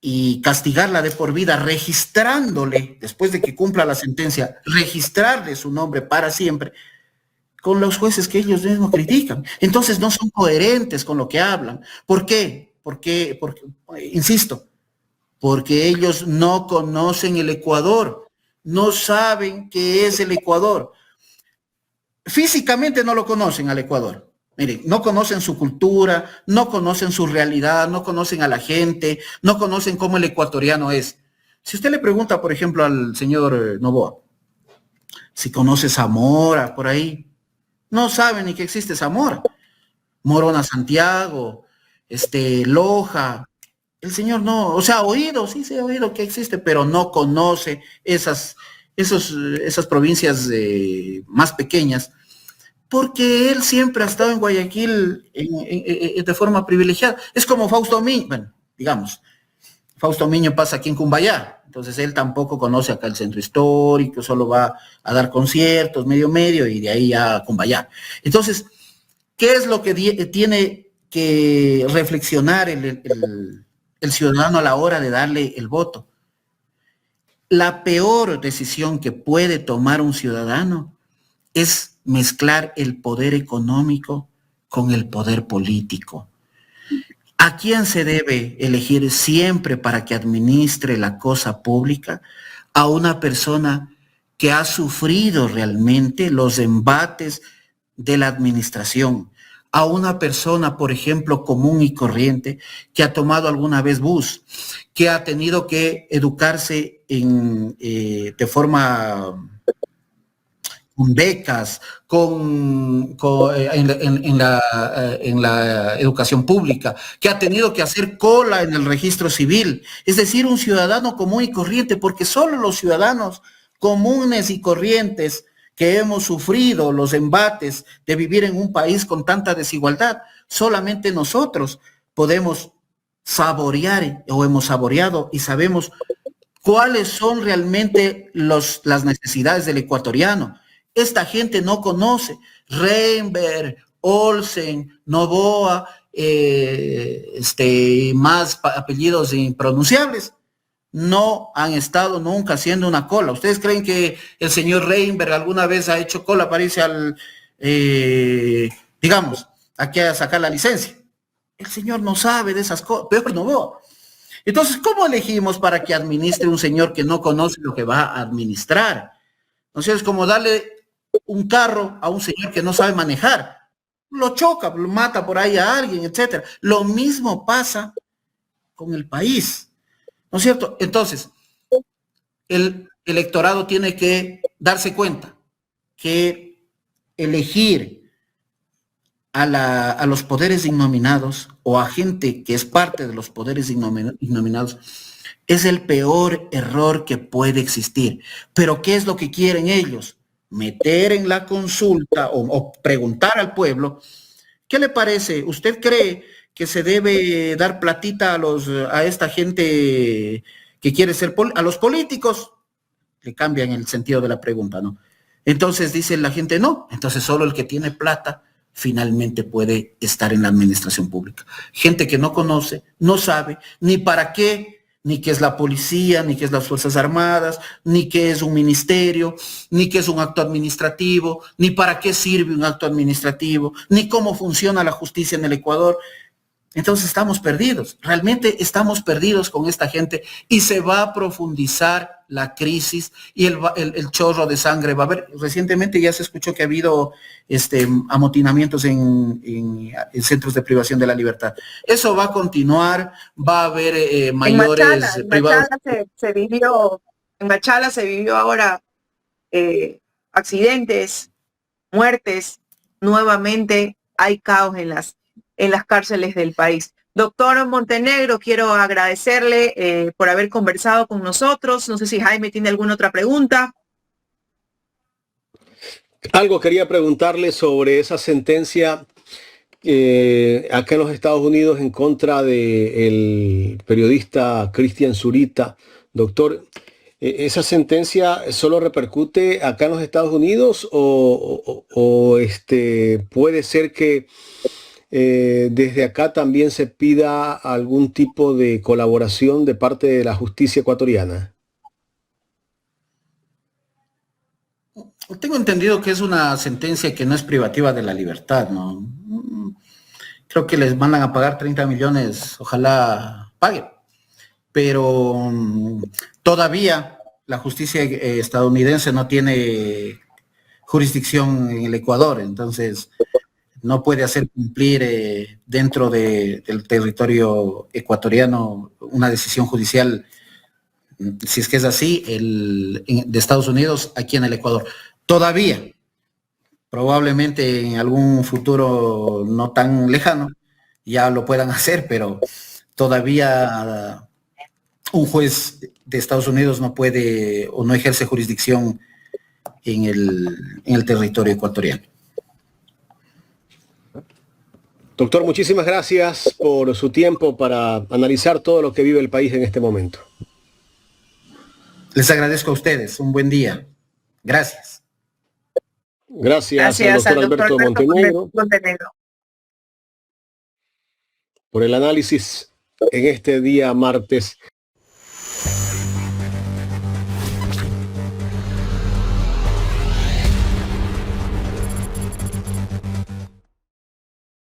y castigarla de por vida, registrándole, después de que cumpla la sentencia, registrarle su nombre para siempre, con los jueces que ellos mismos critican? Entonces no son coherentes con lo que hablan. ¿Por qué? Porque insisto, porque ellos no conocen el Ecuador, no saben qué es el Ecuador. Físicamente no lo conocen al Ecuador. Miren, no conocen su cultura, no conocen su realidad, no conocen a la gente, no conocen cómo el ecuatoriano es. Si usted le pregunta, por ejemplo, al señor Noboa, si conoce Zamora por ahí, no sabe ni que existe Zamora. Morona Santiago, Loja, el señor no, o sea, ha oído, sí se ha oído que existe, pero no conoce esas provincias más pequeñas, porque él siempre ha estado en Guayaquil de forma privilegiada. Es como Fausto Miño, bueno, digamos, Fausto Miño pasa aquí en Cumbayá, entonces él tampoco conoce acá el centro histórico, solo va a dar conciertos medio, y de ahí ya a Cumbayá. Entonces, ¿qué es lo que tiene que reflexionar el ciudadano a la hora de darle el voto? La peor decisión que puede tomar un ciudadano es mezclar el poder económico con el poder político. ¿A quién se debe elegir siempre para que administre la cosa pública? A una persona que ha sufrido realmente los embates de la administración, a una persona, por ejemplo, común y corriente, que ha tomado alguna vez bus, que ha tenido que educarse de forma con becas, en la educación pública, que ha tenido que hacer cola en el registro civil, es decir, un ciudadano común y corriente, porque solo los ciudadanos comunes y corrientes que hemos sufrido los embates de vivir en un país con tanta desigualdad, solamente nosotros podemos saborear o hemos saboreado y sabemos cuáles son realmente las necesidades del ecuatoriano. Esta gente no conoce. Reinberg, Olsen, Novoa, más apellidos impronunciables, no han estado nunca haciendo una cola. ¿Ustedes creen que el señor Reinberg alguna vez ha hecho cola para irse digamos, aquí a sacar la licencia? El señor no sabe de esas cosas, peor Novoa. Entonces, ¿cómo elegimos para que administre un señor que no conoce lo que va a administrar? Entonces, es como darle un carro a un señor que no sabe manejar. Lo choca, lo mata por ahí a alguien, etcétera. Lo mismo pasa con el país, ¿no es cierto? Entonces, el electorado tiene que darse cuenta que elegir a los poderes innominados o a gente que es parte de los poderes innominados es el peor error que puede existir. Pero ¿qué es lo que quieren ellos? Meter en la consulta o preguntar al pueblo, ¿qué le parece? ¿Usted cree que se debe dar platita a esta gente que quiere ser a los políticos? Le cambian el sentido de la pregunta, ¿no? Entonces dice la gente no, entonces solo el que tiene plata finalmente puede estar en la administración pública. Gente que no conoce, no sabe ni para qué, ni qué es la policía, ni qué es las Fuerzas Armadas, ni qué es un ministerio, ni qué es un acto administrativo, ni para qué sirve un acto administrativo, ni cómo funciona la justicia en el Ecuador. Entonces estamos perdidos, realmente estamos perdidos con esta gente y se va a profundizar la crisis y el chorro de sangre va a haber. Recientemente ya se escuchó que ha habido amotinamientos en centros de privación de la libertad. Eso va a continuar, va a haber mayores privados. En Machala se vivió ahora accidentes, muertes, nuevamente hay caos en las cárceles del país. Doctor Montenegro, quiero agradecerle por haber conversado con nosotros. No sé si Jaime tiene alguna otra pregunta. Algo quería preguntarle sobre esa sentencia acá en los Estados Unidos en contra del periodista Cristian Zurita. Doctor, ¿esa sentencia solo repercute acá en los Estados Unidos o puede ser que desde acá también se pida algún tipo de colaboración de parte de la justicia ecuatoriana? Tengo entendido que es una sentencia que no es privativa de la libertad, ¿no? Creo que les mandan a pagar 30 millones, ojalá paguen. Pero todavía la justicia estadounidense no tiene jurisdicción en el Ecuador, entonces no puede hacer cumplir dentro del territorio ecuatoriano una decisión judicial, si es que es así, de Estados Unidos aquí en el Ecuador. Todavía, probablemente en algún futuro no tan lejano, ya lo puedan hacer, pero todavía un juez de Estados Unidos no puede o no ejerce jurisdicción en el territorio ecuatoriano. Doctor, muchísimas gracias por su tiempo para analizar todo lo que vive el país en este momento. Les agradezco a ustedes. Un buen día. Gracias. Gracias al doctor Alberto Montenegro por el análisis en este día martes.